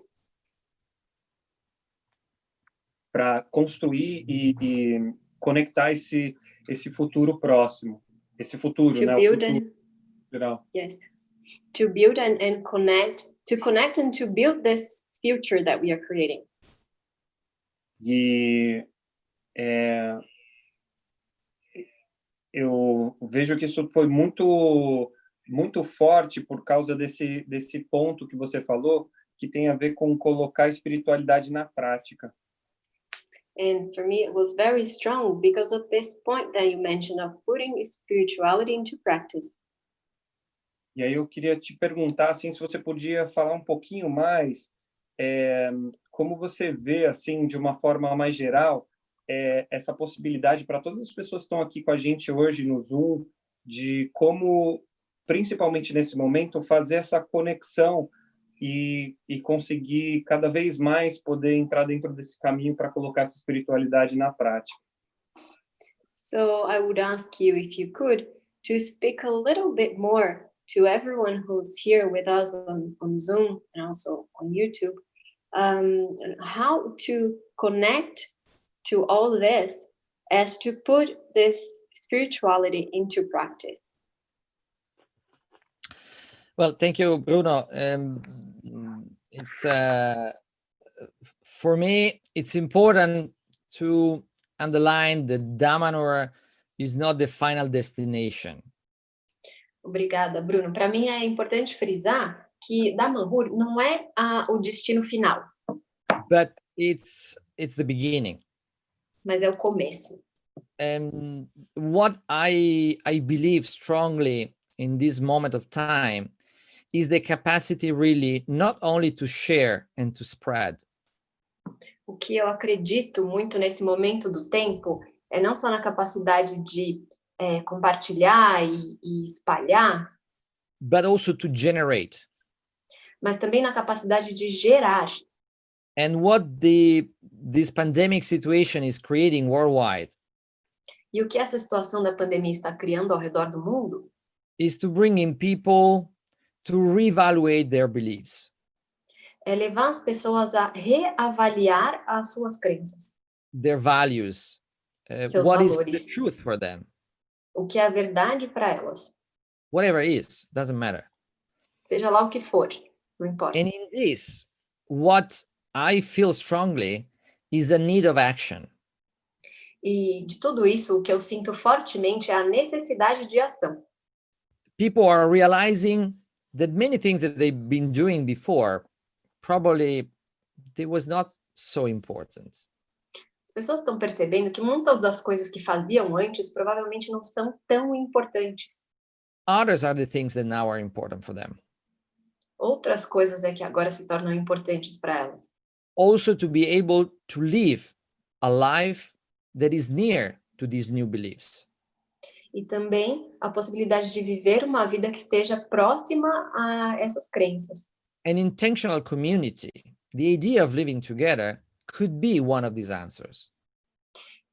para construir e conectar esse futuro próximo, esse futuro,
to
né,
build
o futuro geral.
yes, to build and connect and to build this future that we are creating.
E eu vejo que isso foi muito forte por causa desse ponto que você falou, que tem a ver com colocar a espiritualidade na prática.
And for me, it was very strong because of this point that you mentioned of putting spirituality into practice.
E aí eu queria te perguntar assim, se você podia falar um pouquinho mais como você vê assim de uma forma mais geral essa possibilidade para todas as pessoas que estão aqui com a gente hoje no Zoom, de como, principalmente nesse momento, fazer essa conexão e conseguir cada vez mais poder entrar dentro desse caminho para colocar essa espiritualidade na prática.
So I would ask you if you could to speak a little bit more to everyone who's here with us on Zoom and also on YouTube, how to connect to all this as to put this spirituality into practice.
Well, thank you, Bruno. It's for me, it's important to underline that Damanhur is not the final destination.
Obrigada, Bruno. Para mim é importante frisar que Damanhur não é o destino final.
But it's the beginning.
Mas é o começo.
And what I believe strongly in this moment of time is the capacity really not only to share and to spread.
O que eu acredito muito nesse momento do tempo é não só na capacidade de compartilhar e espalhar,
but also to generate.
Mas também na capacidade de gerar.
And what this pandemic situation is creating worldwide
E o que essa situação da pandemia está criando ao redor do mundo
is to bring in people to reevaluate their beliefs.
É levar as pessoas a reavaliar as suas crenças.
Their values.
Seus
what
valores.
is the truth for them?
O que é a verdade para elas.
Whatever it is, doesn't matter.
Seja lá o que for, não importa.
And in this, what I feel strongly is a need of action.
E de tudo isso, o que eu sinto fortemente é a necessidade de ação.
People are realizing that many things that they've been doing before probably it was not so important.
As pessoas estão percebendo que muitas das coisas que faziam antes provavelmente não são tão importantes.
Others are the things that now are important for them.
Outras coisas é que agora se tornam importantes para elas.
Also to be able to live a life that is near to these new beliefs.
E também a possibilidade de viver uma vida que esteja próxima a essas crenças.
An intentional community, the idea of living together, could be one of these answers.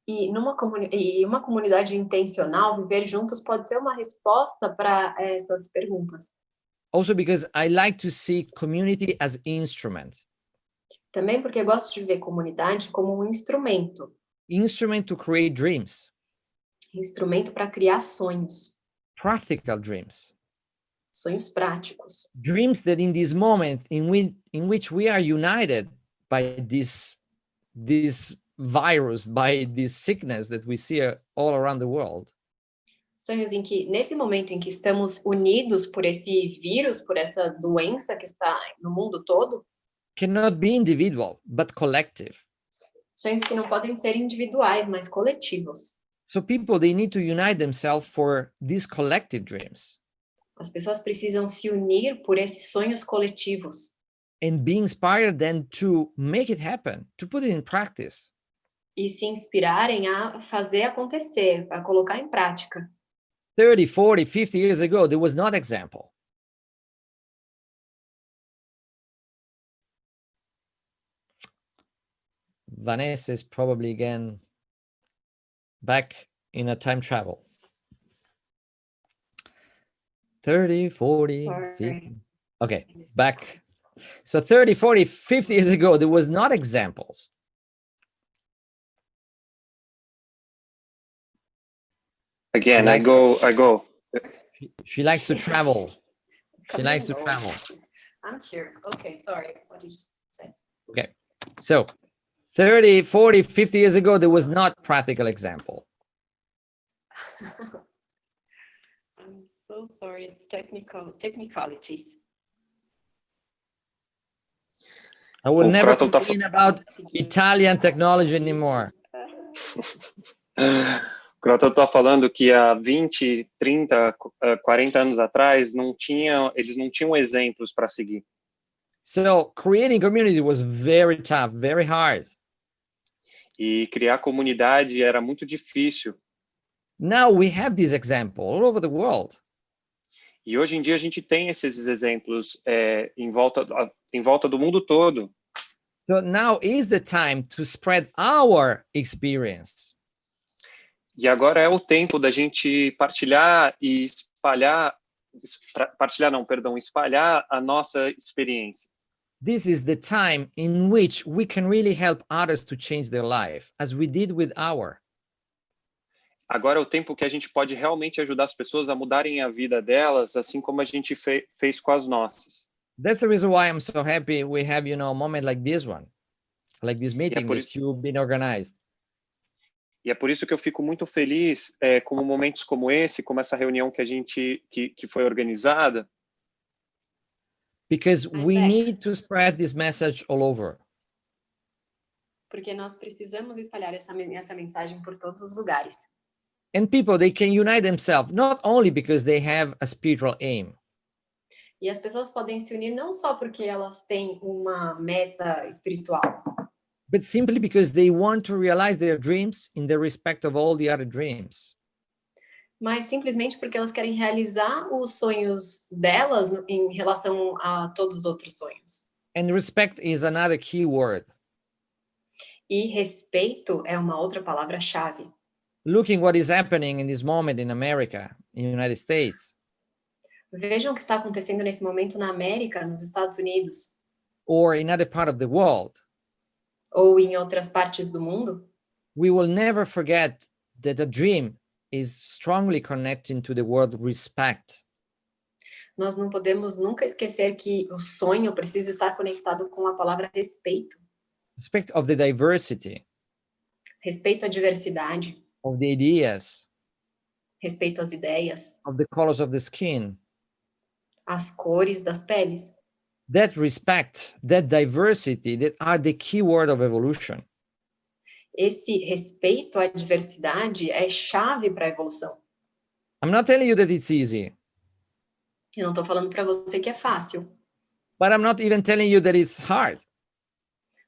E uma comunidade intencional, viver juntos, pode ser uma resposta para essas perguntas.
Also because I like to see community as instrument.
Também porque eu gosto de ver comunidade como um instrumento.
Instrument to create dreams.
Instrumento para criar sonhos.
Practical dreams.
Sonhos práticos.
Dreams that in this moment in which we are united by this virus, by this sickness that we see all around the world.
Sonhos em que, nesse momento em que estamos unidos por esse vírus, por essa doença que está no mundo todo,
cannot be individual, but collective.
Sonhos que não podem ser individuais, mas coletivos.
So people, they need to unite themselves for these collective dreams.
As pessoas precisam se unir por esses sonhos coletivos.
And be inspired then to make it happen, to put it in practice.
E se inspirarem a fazer acontecer, a colocar em prática.
30, 40, 50 years ago, there was not example. Vanessa is probably again back in a time travel. 30, 40, 50. Okay, back. So 30, 40, 50 years ago, there was not examples.
Again, I go.
She likes to travel. She likes to travel.
I'm here. Okay, sorry. What did you say?
Okay, so 30, 40, 50 years ago, there was not practical example.
I'm so sorry. It's technicalities.
I will never
Crótalo
complain about Italian technology anymore.
Crótalo está falando que há 20, 30, 40 anos atrás eles não tinham exemplos para seguir.
So creating community was very tough, very hard.
E criar comunidade era muito difícil.
Now we have this example all over the world.
E hoje em dia a gente tem esses exemplos em volta do mundo todo.
So now is the time to spread our experience.
E agora é o tempo da gente partilhar e espalhar a nossa experiência.
This is the time in which we can really help others to change their life, as we did with our.
Agora é o tempo que a gente pode realmente ajudar as pessoas a mudarem a vida delas, assim como a gente fez com as nossas.
That's the reason why I'm so happy we have, a moment like this one, like this meeting that you've been organized.
E é por isso que eu fico muito feliz com momentos como esse, como essa reunião que foi organizada.
Because we need to spread this message all over.
Porque nós precisamos espalhar essa mensagem por todos os lugares.
And people, they can unite themselves, not only because they have a spiritual aim.
E as pessoas podem se unir não só porque elas têm uma meta espiritual,
but simply because they want to realize their dreams in the respect of all the other dreams.
mas simplesmente porque elas querem realizar os sonhos delas em relação a todos os outros sonhos.
And respect is another key word.
E respeito é uma outra palavra-chave.
Looking what is happening in this moment in America, in the United States,
Vejam o que está acontecendo nesse momento na América, nos Estados Unidos,
or in other part of the world.
ou em outras partes do mundo.
We will never forget that a dream is strongly connected to the word respect.
Nós não podemos nunca esquecer que o sonho precisa estar conectado com a palavra respeito.
Respect of the diversity,
Respeito à diversidade,
of the ideas,
respeito às ideias,
of the colors of the skin.
às cores das peles.
That respect, that diversity, that are the key word of evolution.
Esse respeito à diversidade é chave para a evolução.
I'm not telling you that it's easy,
Eu não estou falando para você que é fácil,
but I'm not even telling you that it's hard.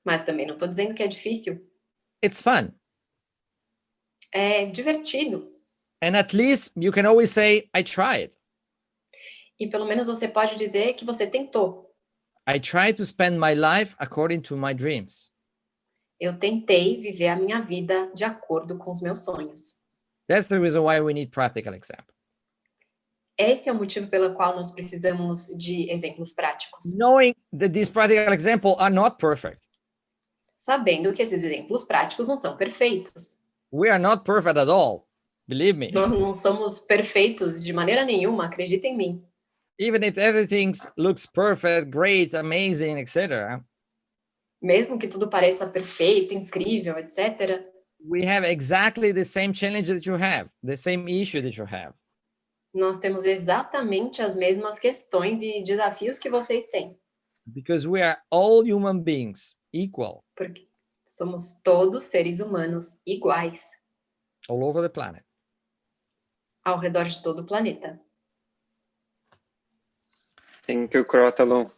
mas também não estou dizendo que é difícil.
It's fun.
É divertido.
And at least you can always say, I tried.
E pelo menos você pode dizer que você tentou.
I tried to spend my life according to my dreams.
Eu tentei viver a minha vida de acordo com os meus sonhos.
That's the reason why we need practical example.
Esse é o motivo pelo qual nós precisamos de exemplos práticos.
Knowing that these practical examples are not perfect.
Sabendo que esses exemplos práticos não são perfeitos.
We are not perfect at all. Believe me.
Nós não somos perfeitos de maneira nenhuma, acredita em mim.
Even if everything looks perfect, great, amazing, etc.,
Mesmo que tudo pareça perfeito, incrível, etc.,
we have exactly the same challenge that you have, the same issue that you have.
nós temos exatamente as mesmas questões e desafios que vocês têm.
Because we are all human beings, equal,
Porque somos todos seres humanos iguais
all over the planet.
ao redor de todo o planeta.
Thank you, Crótalo.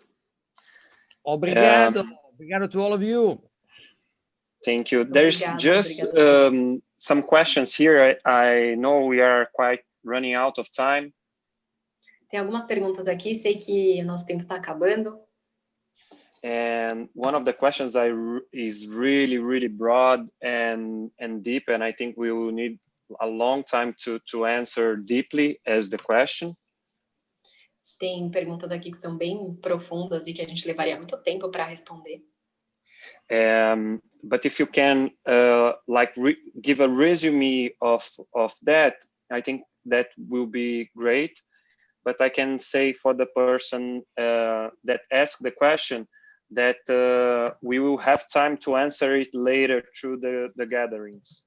Obrigado. Obrigado to all of you.
Thank you. There's
Obrigada,
just
obrigada.
some questions here. I know we are quite running out of time.
Tem algumas perguntas aqui, sei que o nosso tempo está acabando.
And one of the questions is really, really broad and deep, and I think we will need a long time to answer deeply as the question.
Tem perguntas aqui que são bem profundas e que a gente levaria muito tempo para responder.
But if you can give a resume of that, I think that will be great. But I can say for the person that asked the question that we will have time to answer it later through the gatherings.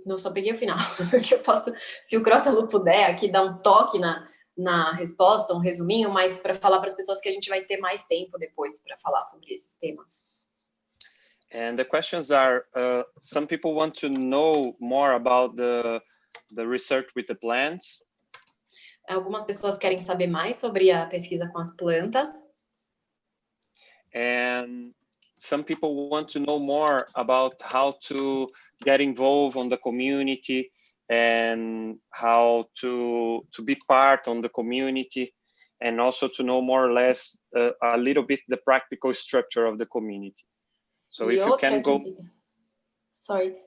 Não só peguei o final, que eu posso, se o Crótalo puder aqui dar um toque na resposta, um resuminho, mas para falar para as pessoas que a gente vai ter mais tempo depois para falar sobre esses temas.
And the questions are, some people want to know more about the research with the plants.
Algumas pessoas querem saber mais sobre a pesquisa com as plantas.
And some people want to know more about how to get involved on the community and how to be part on the community, and also to know more or less a little bit the practical structure of the community. So if you can go...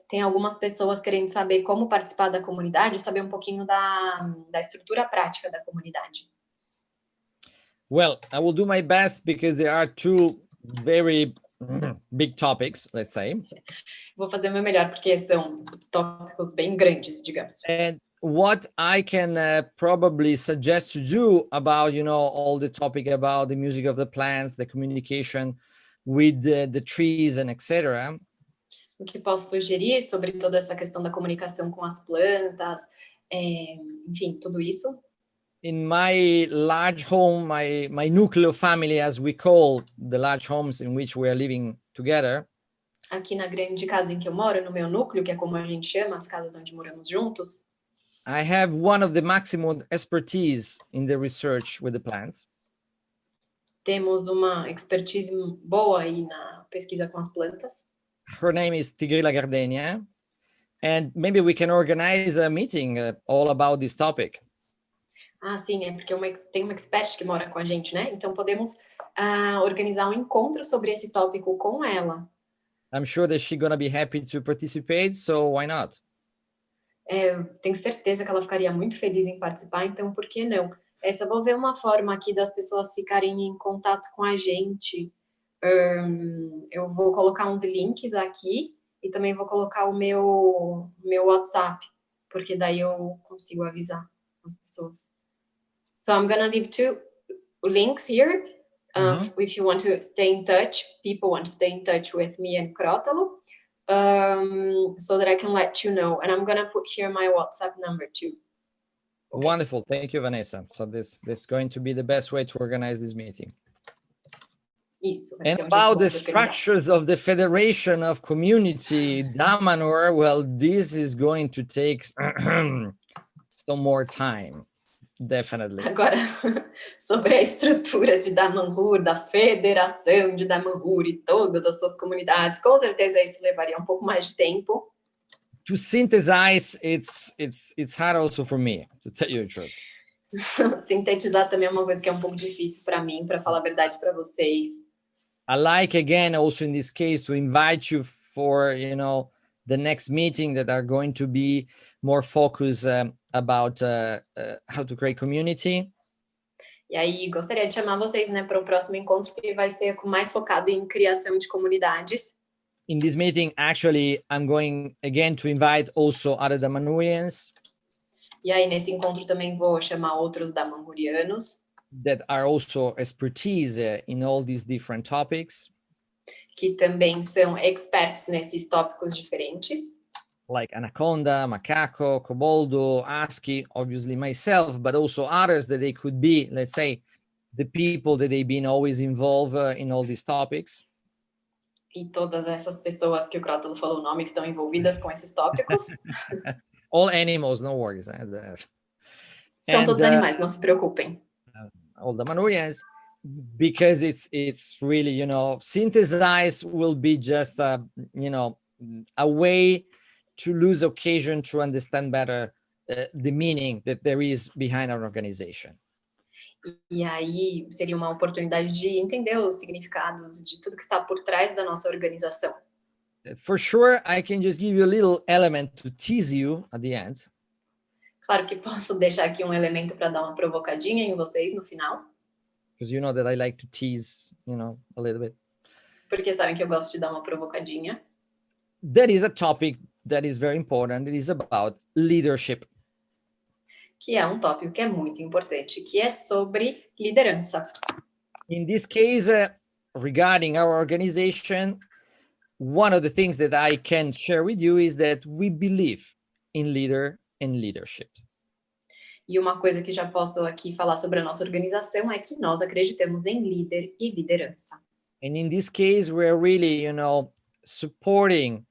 Tem algumas pessoas querendo saber como participar da comunidade, saber um pouquinho da estrutura prática da comunidade.
Well, I will do my best because there are two very big topics, let's say.
Vou fazer o meu melhor porque são tópicos bem grandes, digamos.
And what I can probably suggest to do about, all the topic about the music of the plants, the communication with the trees and etc.
O que posso sugerir sobre toda essa questão da comunicação com as plantas, enfim, tudo isso.
In my large home, my nuclear family, as we call the large homes in which we are living together.
Aqui na grande casa em que eu moro, no meu núcleo, que é como a gente chama, as casas onde moramos juntos.
I have one of the maximum expertise in the research with the plants.
Temos uma expertise boa aí na pesquisa com as plantas.
Her name is Tigrila Gardenia, and maybe we can organize a meeting all about this topic.
Ah, sim, é porque tem uma expert que mora com a gente, né? Então podemos organizar um encontro sobre esse tópico com ela.
I'm sure that she's gonna be happy to participate, so why not?
Eu tenho certeza que ela ficaria muito feliz em participar, então por que não? Só vou ver uma forma aqui das pessoas ficarem em contato com a gente. Eu vou colocar uns links aqui e também vou colocar o meu WhatsApp, porque daí eu consigo avisar as pessoas. So I'm gonna leave 2 links here. If you want to stay in touch, people want to stay in touch with me and Crótalo, so that I can let you know. And I'm gonna put here my WhatsApp number too.
Okay. Wonderful, thank you, Vanessa. So this is going to be the best way to organize this meeting.
Isso.
And about the structures of the Federation of Community, Damanhur, well, this is going to take some more time. Definitely.
Agora, sobre a estrutura de Damanhur, da Federação de Damanhur e todas as suas comunidades, com certeza isso levaria um pouco mais de tempo.
To synthesize, it's hard also for me, to tell you the truth.
Sintetizar também é uma coisa que é um pouco difícil para mim, para falar a verdade para vocês.
I like, again, also in this case, to invite you for, the next meeting that are going to be more focused about how to create community.
E aí, gostaria de chamar vocês, né, para o próximo encontro, que vai ser mais focado em criação de comunidades.
In this meeting, actually, I'm going again to invite also other Damanhurians
E aí, nesse encontro, também vou chamar outros damanhurianos,
that are also expertise in all these different topics,
que também são experts nesses tópicos diferentes.
like Anaconda, Macaco, Coboldo, ASCII, obviously myself, but also others that they could be, let's say, the people that they've been always involved in all these topics.
E todas essas pessoas que o Crótalo falou o nome, que estão envolvidas com esses tópicos.
All animals, no worries.
São todos animais, não se preocupem.
All the Damanhurians, because it's really, synthesize will be just a way to lose occasion to understand better the meaning that there is behind our organization.
E aí seria uma oportunidade de entender os significados de tudo que está por trás da nossa organização.
For sure, I can just give you a little element to tease you at the end.
Claro que posso deixar aqui um elemento para dar uma provocadinha em vocês no final.
Because you know that I like to tease, a little bit.
Porque sabem que eu gosto de dar uma provocadinha.
That is a topic that is very important. It is about leadership.
Que é um tópico que é muito importante, que é sobre liderança.
In this case, regarding our organization, one of the things that I can share with you is that we believe in leader and leadership.
E uma coisa que já posso aqui falar sobre a nossa organização é que nós acreditamos em líder e liderança.
And in this case, we're really, supporting,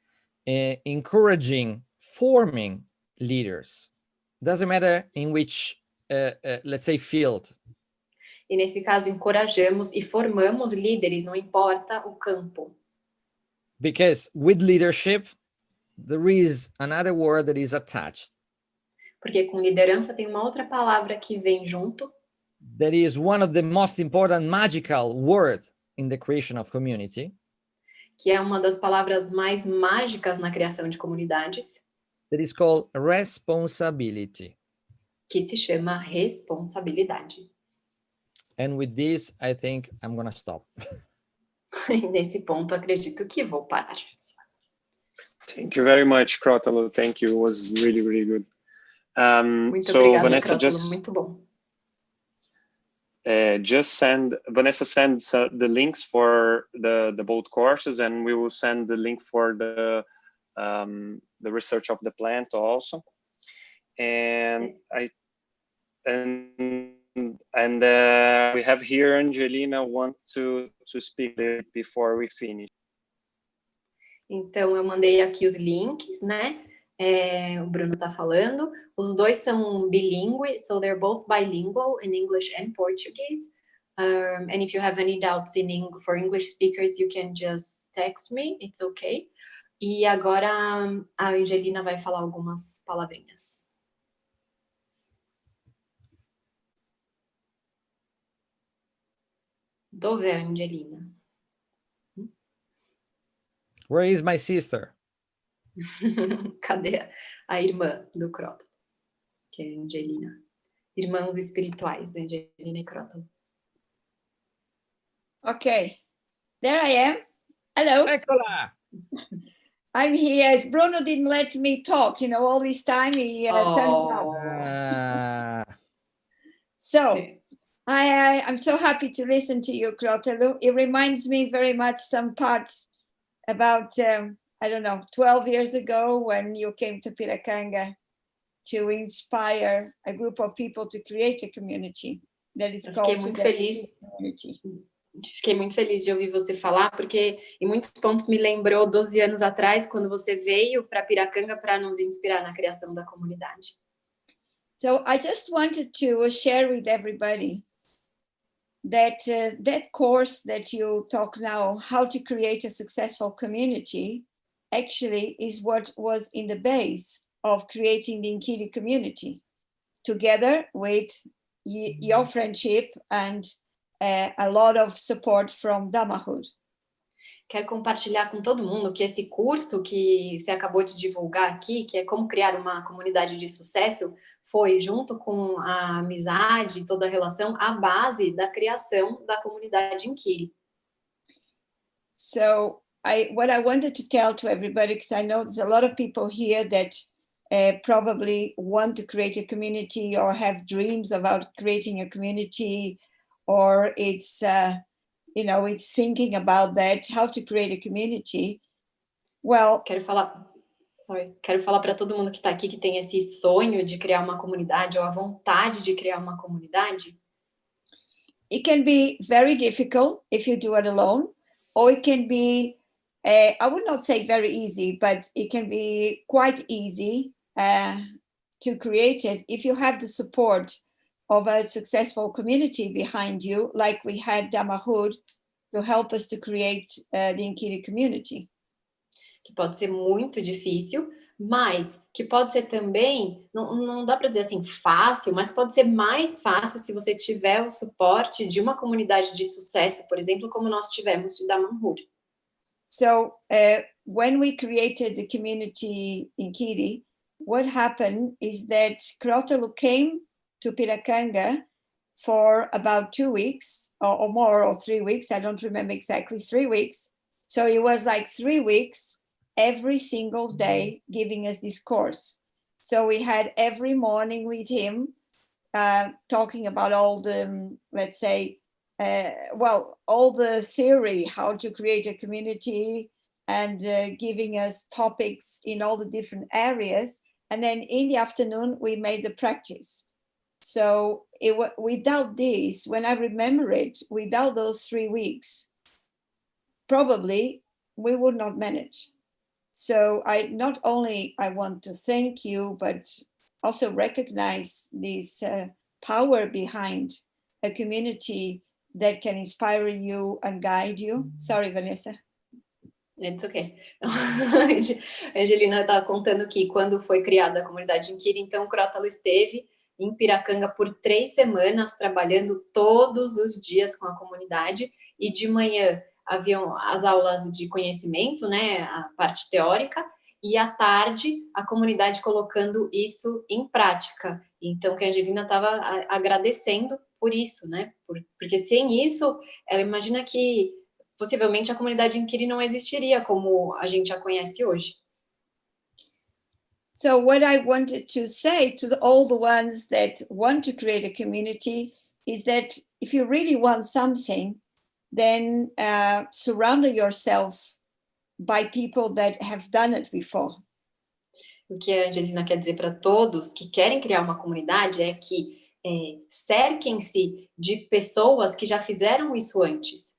encouraging, forming leaders. Doesn't matter in which, let's say, field.
E nesse caso, encorajamos e formamos líderes, não importa o campo.
Because with leadership, there is another word that is attached.
Porque com liderança tem uma outra palavra que vem junto.
That is one of the most important magical words in the creation of community.
Que é uma das palavras mais mágicas na criação de comunidades.
That is called responsibility.
Que se chama responsabilidade.
And with this, I think I'm gonna stop.
E nesse ponto, acredito que vou parar.
Thank you very much, Crótalo. Thank you. It was really, really good.
Muito obrigada, Crótalo. Muito bom.
Vanessa sends the links for the both courses, and we will send the link for the research of the plant also. And we have here Angelina want to speak before we finish.
Então eu mandei aqui os links, né? O Bruno tá falando. Os dois são bilíngue, so they're both bilingual in English and Portuguese. And if you have any doubts for English speakers, you can just text me. It's okay. E agora a Angelina vai falar algumas palavrinhas. Dove a Angelina?
Where is my sister?
Cadê a irmã do Crótalo? Que é a Angelina. Irmãos espirituais, Angelina e Crótalo.
Okay, there I am. Hello.
Eccola!
I'm here. Bruno didn't let me talk, all this time. He turned up. So I'm so happy to listen to you, Crótalo. It reminds me very much some parts about, 12 years ago when you came to Piracanga to inspire a group of people to create a community that is called community.
Fiquei muito feliz de ouvir você falar, porque em muitos pontos me lembrou 12 anos atrás, quando você veio para Piracanga para nos inspirar na criação da comunidade.
So I just wanted to share with everybody that that course that you talk now, how to create a successful community, actually is what was in the base of creating the Inkiri community, together with your friendship and a lot of support from Damanhur.
Quero compartilhar com todo mundo que esse curso que você acabou de divulgar aqui, que é como criar uma comunidade de sucesso, foi, junto com a amizade, toda a relação, a base da criação da comunidade Inkiri.
So what I wanted to tell to everybody, because I know there's a lot of people here that probably want to create a community or have dreams about creating a community, or it's it's thinking about that, how to create a community. Well,
Quero falar para todo mundo que está aqui que tem esse sonho de criar uma comunidade ou a vontade de criar uma comunidade.
It can be very difficult if you do it alone, or it can be, I would not say very easy, but it can be quite easy to create it if you have the support of a successful community behind you, like we had Damanhur to help us to create the Inkiri community.
Que pode ser muito difícil, mas que pode ser também, não dá para dizer assim fácil, mas pode ser mais fácil se você tiver o suporte de uma comunidade de sucesso, por exemplo, como nós tivemos de Damanhur.
So when we created the community Inkiri, what happened is that Crótalo came to Piracanga for about 2 weeks or more, or 3 weeks. I don't remember exactly, 3 weeks. So it was like 3 weeks every single day giving us this course. So we had every morning with him talking about all the, let's say, all the theory, how to create a community, and giving us topics in all the different areas. And then in the afternoon, we made the practice. So without this, when I remember it, without those 3 weeks, probably we would not manage. So I want to thank you, but also recognize this power behind a community that can inspire you and guide you. Sorry, Vanessa.
It's okay. Angelina estava contando que quando foi criada a comunidade Inkiri, então o Crótalo esteve em Piracanga por 3 semanas, trabalhando todos os dias com a comunidade, e de manhã haviam as aulas de conhecimento, né, a parte teórica, e à tarde a comunidade colocando isso em prática. Então, que a Angelina estava agradecendo por isso, né, porque sem isso, ela imagina que possivelmente a comunidade Inkiri não existiria como a gente a conhece hoje.
So what I wanted to say to all the ones that want to create a community is that if you really want something, then surround yourself by people that have done it before.
O que a Angelina quer dizer para todos que querem criar uma comunidade é que cerquem-se de pessoas que já fizeram isso antes.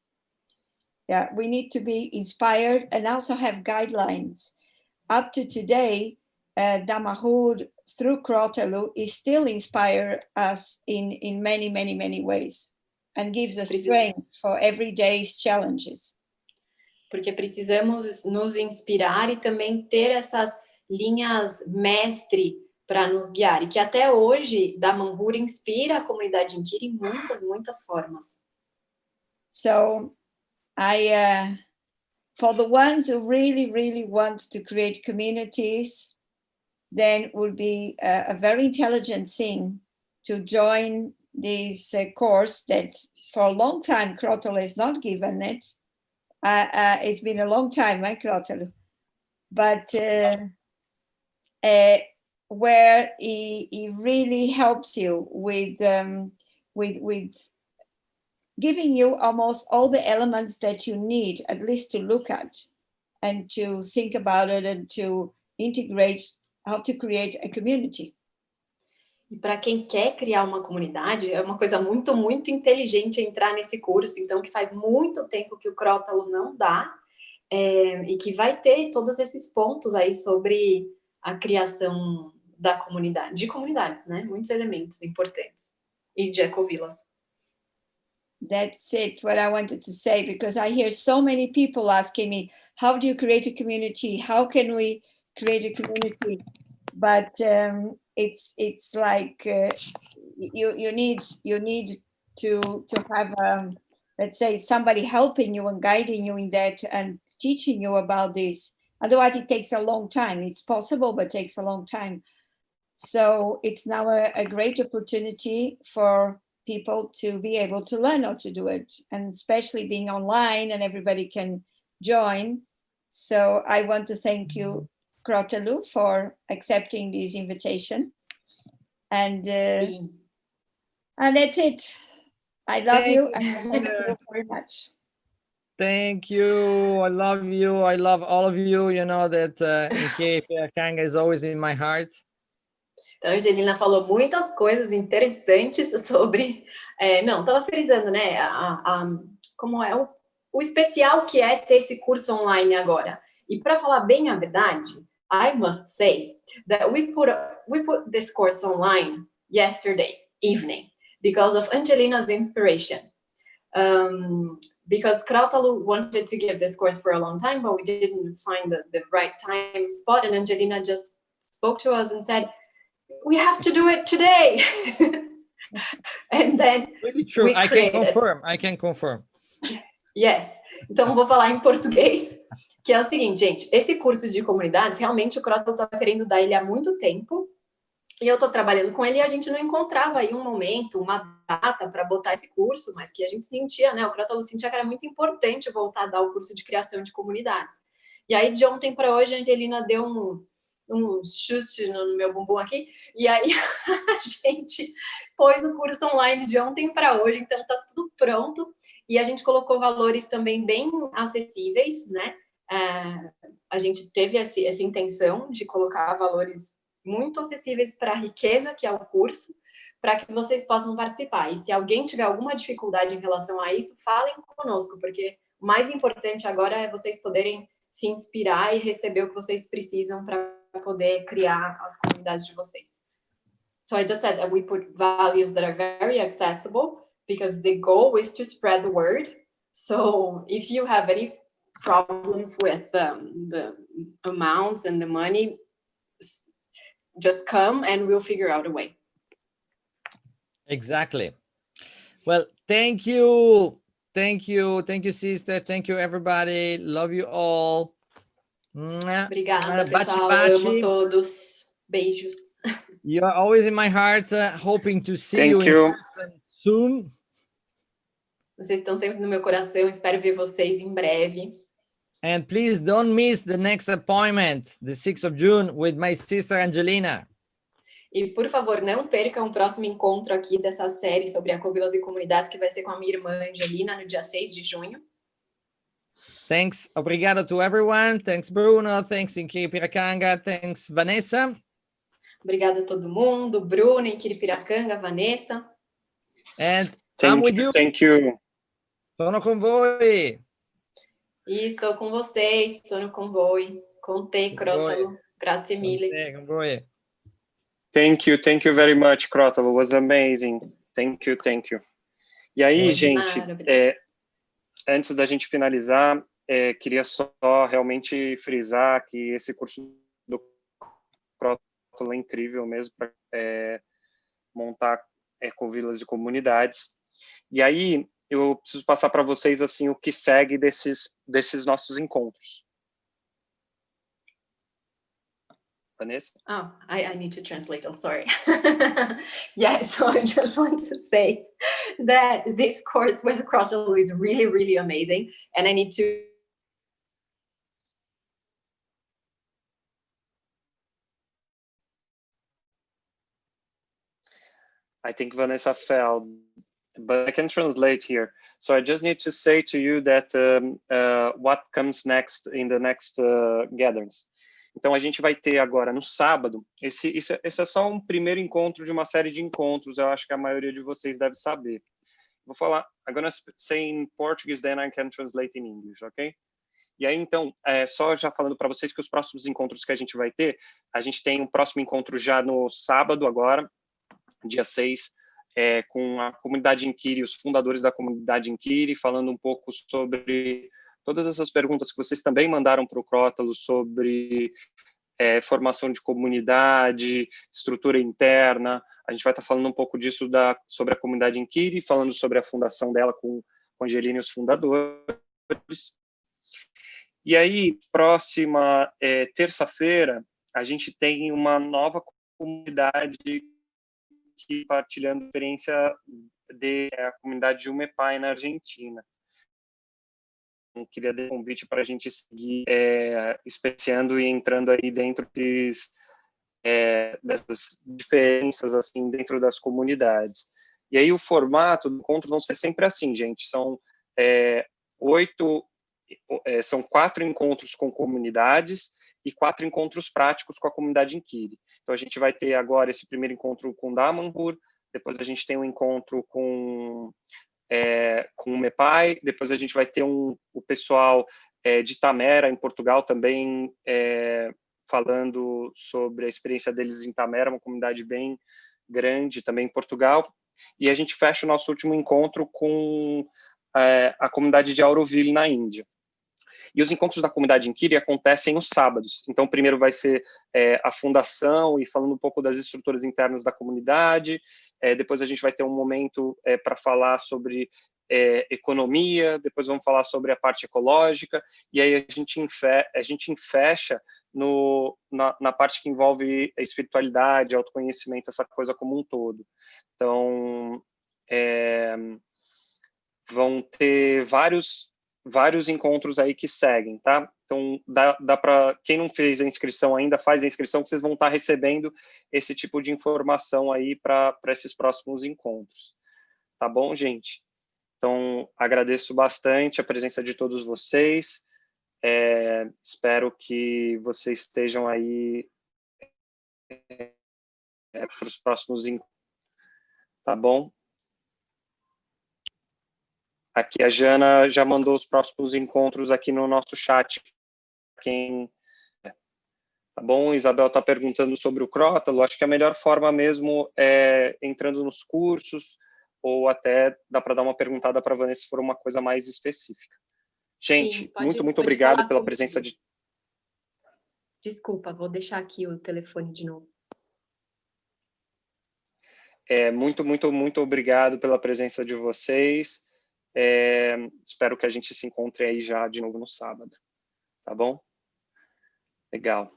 Yeah, we need to be inspired and also have guidelines. Up to today, Damanhur, through Crótalo, is still inspire us in many, many, many ways, and gives us strength for everyday's challenges.
Porque precisamos nos inspirar e também ter essas linhas mestre para nos guiar. E que até hoje, Damanhur inspira a comunidade Inkiri em muitas, muitas formas.
So, for the ones who really, really want to create communities, then it would be a very intelligent thing to join this course that for a long time Crótalo has not given it. It's been a long time, Crótalo, but where he really helps you with giving you almost all the elements that you need, at least to look at and to think about it and to integrate how to create a community.
E para quem quer criar uma comunidade, é uma coisa muito, muito inteligente entrar nesse curso, então que faz muito tempo que o Crótalo não dá, e que vai ter todos esses pontos aí sobre a criação da comunidade, de comunidades, né? Muitos elementos importantes. E de Ecovilas.
that's it, what I wanted to say, because I hear so many people asking me, how do you create a community? How can we create a community? But it's like you need to have let's say somebody helping you and guiding you in that and teaching you about this. Otherwise, it takes a long time. It's possible, but takes a long time. So it's now a great opportunity for people to be able to learn how to do it, and especially being online and everybody can join. So I want to thank you, Crótalo, for accepting this invitation. And that's it. I love you, and thank you very much.
Thank you. I love you. I love all of you. You know that Inkiri Piracanga is always in my heart.
Então, a Angelina falou muitas coisas interessantes sobre... não, estava frisando, né? Como é o especial que é ter esse curso online agora. E para falar bem a verdade, I must say that we put this course online yesterday evening because of Angelina's inspiration. Because Crótalo wanted to give this course for a long time, but we didn't find the right time spot, and Angelina just spoke to us and said, we have to do it today. And then
really true. I can confirm.
Yes. Então, vou falar em português, que é o seguinte, gente, esse curso de comunidades, realmente o Crótalo estava querendo dar ele há muito tempo, e eu estou trabalhando com ele e a gente não encontrava aí um momento, uma data para botar esse curso, mas que a gente sentia, né? O Crótalo sentia que era muito importante voltar a dar o curso de criação de comunidades. E aí, de ontem para hoje, a Angelina deu um chute no meu bumbum aqui, e aí a gente pôs o curso online de ontem para hoje, então tá tudo pronto, e a gente colocou valores também bem acessíveis, né? A gente teve essa intenção de colocar valores muito acessíveis para a riqueza que é o curso, para que vocês possam participar. E se alguém tiver alguma dificuldade em relação a isso, falem conosco, porque o mais importante agora é vocês poderem se inspirar e receber o que vocês precisam para poder criar as comunidades de vocês. So I just said that we put values that are very accessible because the goal is to spread the word. So if you have any problems with the amounts and the money, just come and we'll figure out a way.
Exactly. Well, thank you. Thank you, sister. Thank you, everybody. Love you all.
Obrigada, pessoal. Amo todos. Beijos.
You're always in my heart. Hoping to see you in person soon.
Vocês estão sempre no meu coração. Espero ver vocês em breve.
And please don't miss the next appointment, the 6th of June, with my sister Angelina.
E, por favor, não percam o próximo encontro aqui dessa série sobre Ecovilas e comunidades, que vai ser com a minha irmã Angelina, no dia 6 de junho.
Thanks. Obrigado to everyone. Thanks, Bruno. Thanks, Inkiri Piracanga. Thanks, Vanessa.
Obrigada a todo mundo. Bruno, Inkiri Piracanga, Vanessa.
And I'm with you.
Thank you.
Sono con voi.
E estou com vocês. Sono con voi. Con te, Crótalo. Grazie mille.
Con voi.
Thank you very much, Crótalo. It was amazing. Thank you. E aí, gente, antes da gente finalizar, queria só realmente frisar que esse curso do Crótalo é incrível mesmo para montar ecovilas de comunidades. E aí, eu preciso passar para vocês assim o que segue desses nossos encontros. Vanessa?
Oh, I need to translate. I'm sorry. Yeah, so I just want to say that this course with Crótalo is really, really amazing. And I need to...
I think Vanessa fell, but I can translate here. So I just need to say to you that what comes next in the next gatherings. Então, a gente vai ter agora, no sábado, esse é só um primeiro encontro de uma série de encontros, eu acho que a maioria de vocês deve saber. Vou falar, I'm gonna say in Portuguese, then I can translate in English, ok? E aí, então, só já falando para vocês que os próximos encontros que a gente vai ter, a gente tem um próximo encontro já no sábado agora, dia 6, com a comunidade Inkiri, os fundadores da comunidade Inkiri, falando um pouco sobre todas essas perguntas que vocês também mandaram para o Crótalo sobre formação de comunidade, estrutura interna. A gente vai estar falando um pouco disso sobre a comunidade Inkiri, falando sobre a fundação dela com Angelina e os fundadores. E aí, próxima terça-feira, a gente tem uma nova comunidade que partilhando a experiência a comunidade de Humepai na Argentina. Eu queria dar um convite para a gente seguir especiando e entrando aí dentro dessas diferenças assim dentro das comunidades. E aí o formato do encontro vão ser sempre assim, gente. São 4 encontros com comunidades e 4 encontros práticos com a comunidade Inkiri. Então, a gente vai ter agora esse primeiro encontro com Damanhur, depois a gente tem um encontro com o Humepai, depois a gente vai ter o pessoal de Itamera, em Portugal, também falando sobre a experiência deles em Itamera, uma comunidade bem grande também em Portugal. E a gente fecha o nosso último encontro com a comunidade de Auroville, na Índia. E os encontros da comunidade Inkiri acontecem nos sábados. Então, primeiro vai ser a fundação e falando um pouco das estruturas internas da comunidade. Depois a gente vai ter um momento para falar sobre economia. Depois vamos falar sobre a parte ecológica. E aí a gente fecha na parte que envolve a espiritualidade, autoconhecimento, essa coisa como um todo. Então, vão ter vários encontros aí que seguem, tá? Então, dá para quem não fez a inscrição ainda, faz a inscrição, que vocês vão estar recebendo esse tipo de informação aí para esses próximos encontros. Tá bom, gente? Então, agradeço bastante a presença de todos vocês. Espero que vocês estejam aí para os próximos encontros. Tá bom? Aqui a Jana já mandou os próximos encontros aqui no nosso chat. Tá bom? Isabel está perguntando sobre o Crótalo. Acho que a melhor forma mesmo é entrando nos cursos, ou até dá para dar uma perguntada para a Vanessa se for uma coisa mais específica. Gente,
Sim,
muito obrigado pela
comigo.
presença de...
Desculpa, vou deixar aqui o telefone de novo.
Muito obrigado pela presença de vocês. Espero que a gente se encontre aí já de novo no sábado. Tá bom? Legal.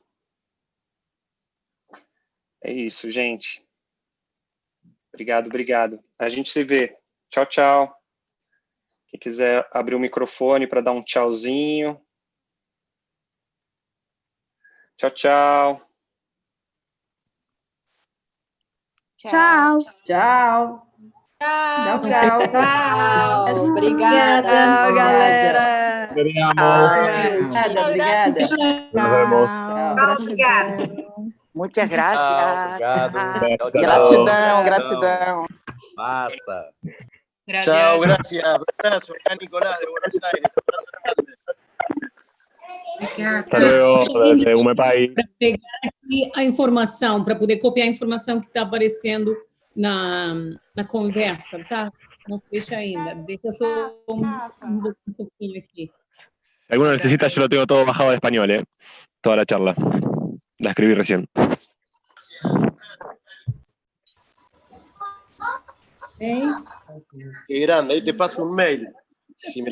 É isso, gente. Obrigado. A gente se vê. Tchau, tchau. Quem quiser abrir o microfone para dar um tchauzinho. Tchau, tchau.
Tchau.
Tchau.
Obrigada.
Tchau, galera.
Obrigada.
Nos vemos.
Muchas gracias.
Obrigado.
Gratidão.
Massa.
Chao, gracias. Abrazo, acá Nicolás de Buenos Aires. Abrazo grande.
Hasta luego, desde Humepai.
Para pegar aqui a informação, para poder copiar a informação que está aparecendo na conversa, tá? Não fecha ainda. Deixa só um pouquinho aqui.
Si alguno necesita, yo lo tengo todo bajado de español, toda la charla. La escribí recién.
Qué grande, ahí te paso un mail. Si me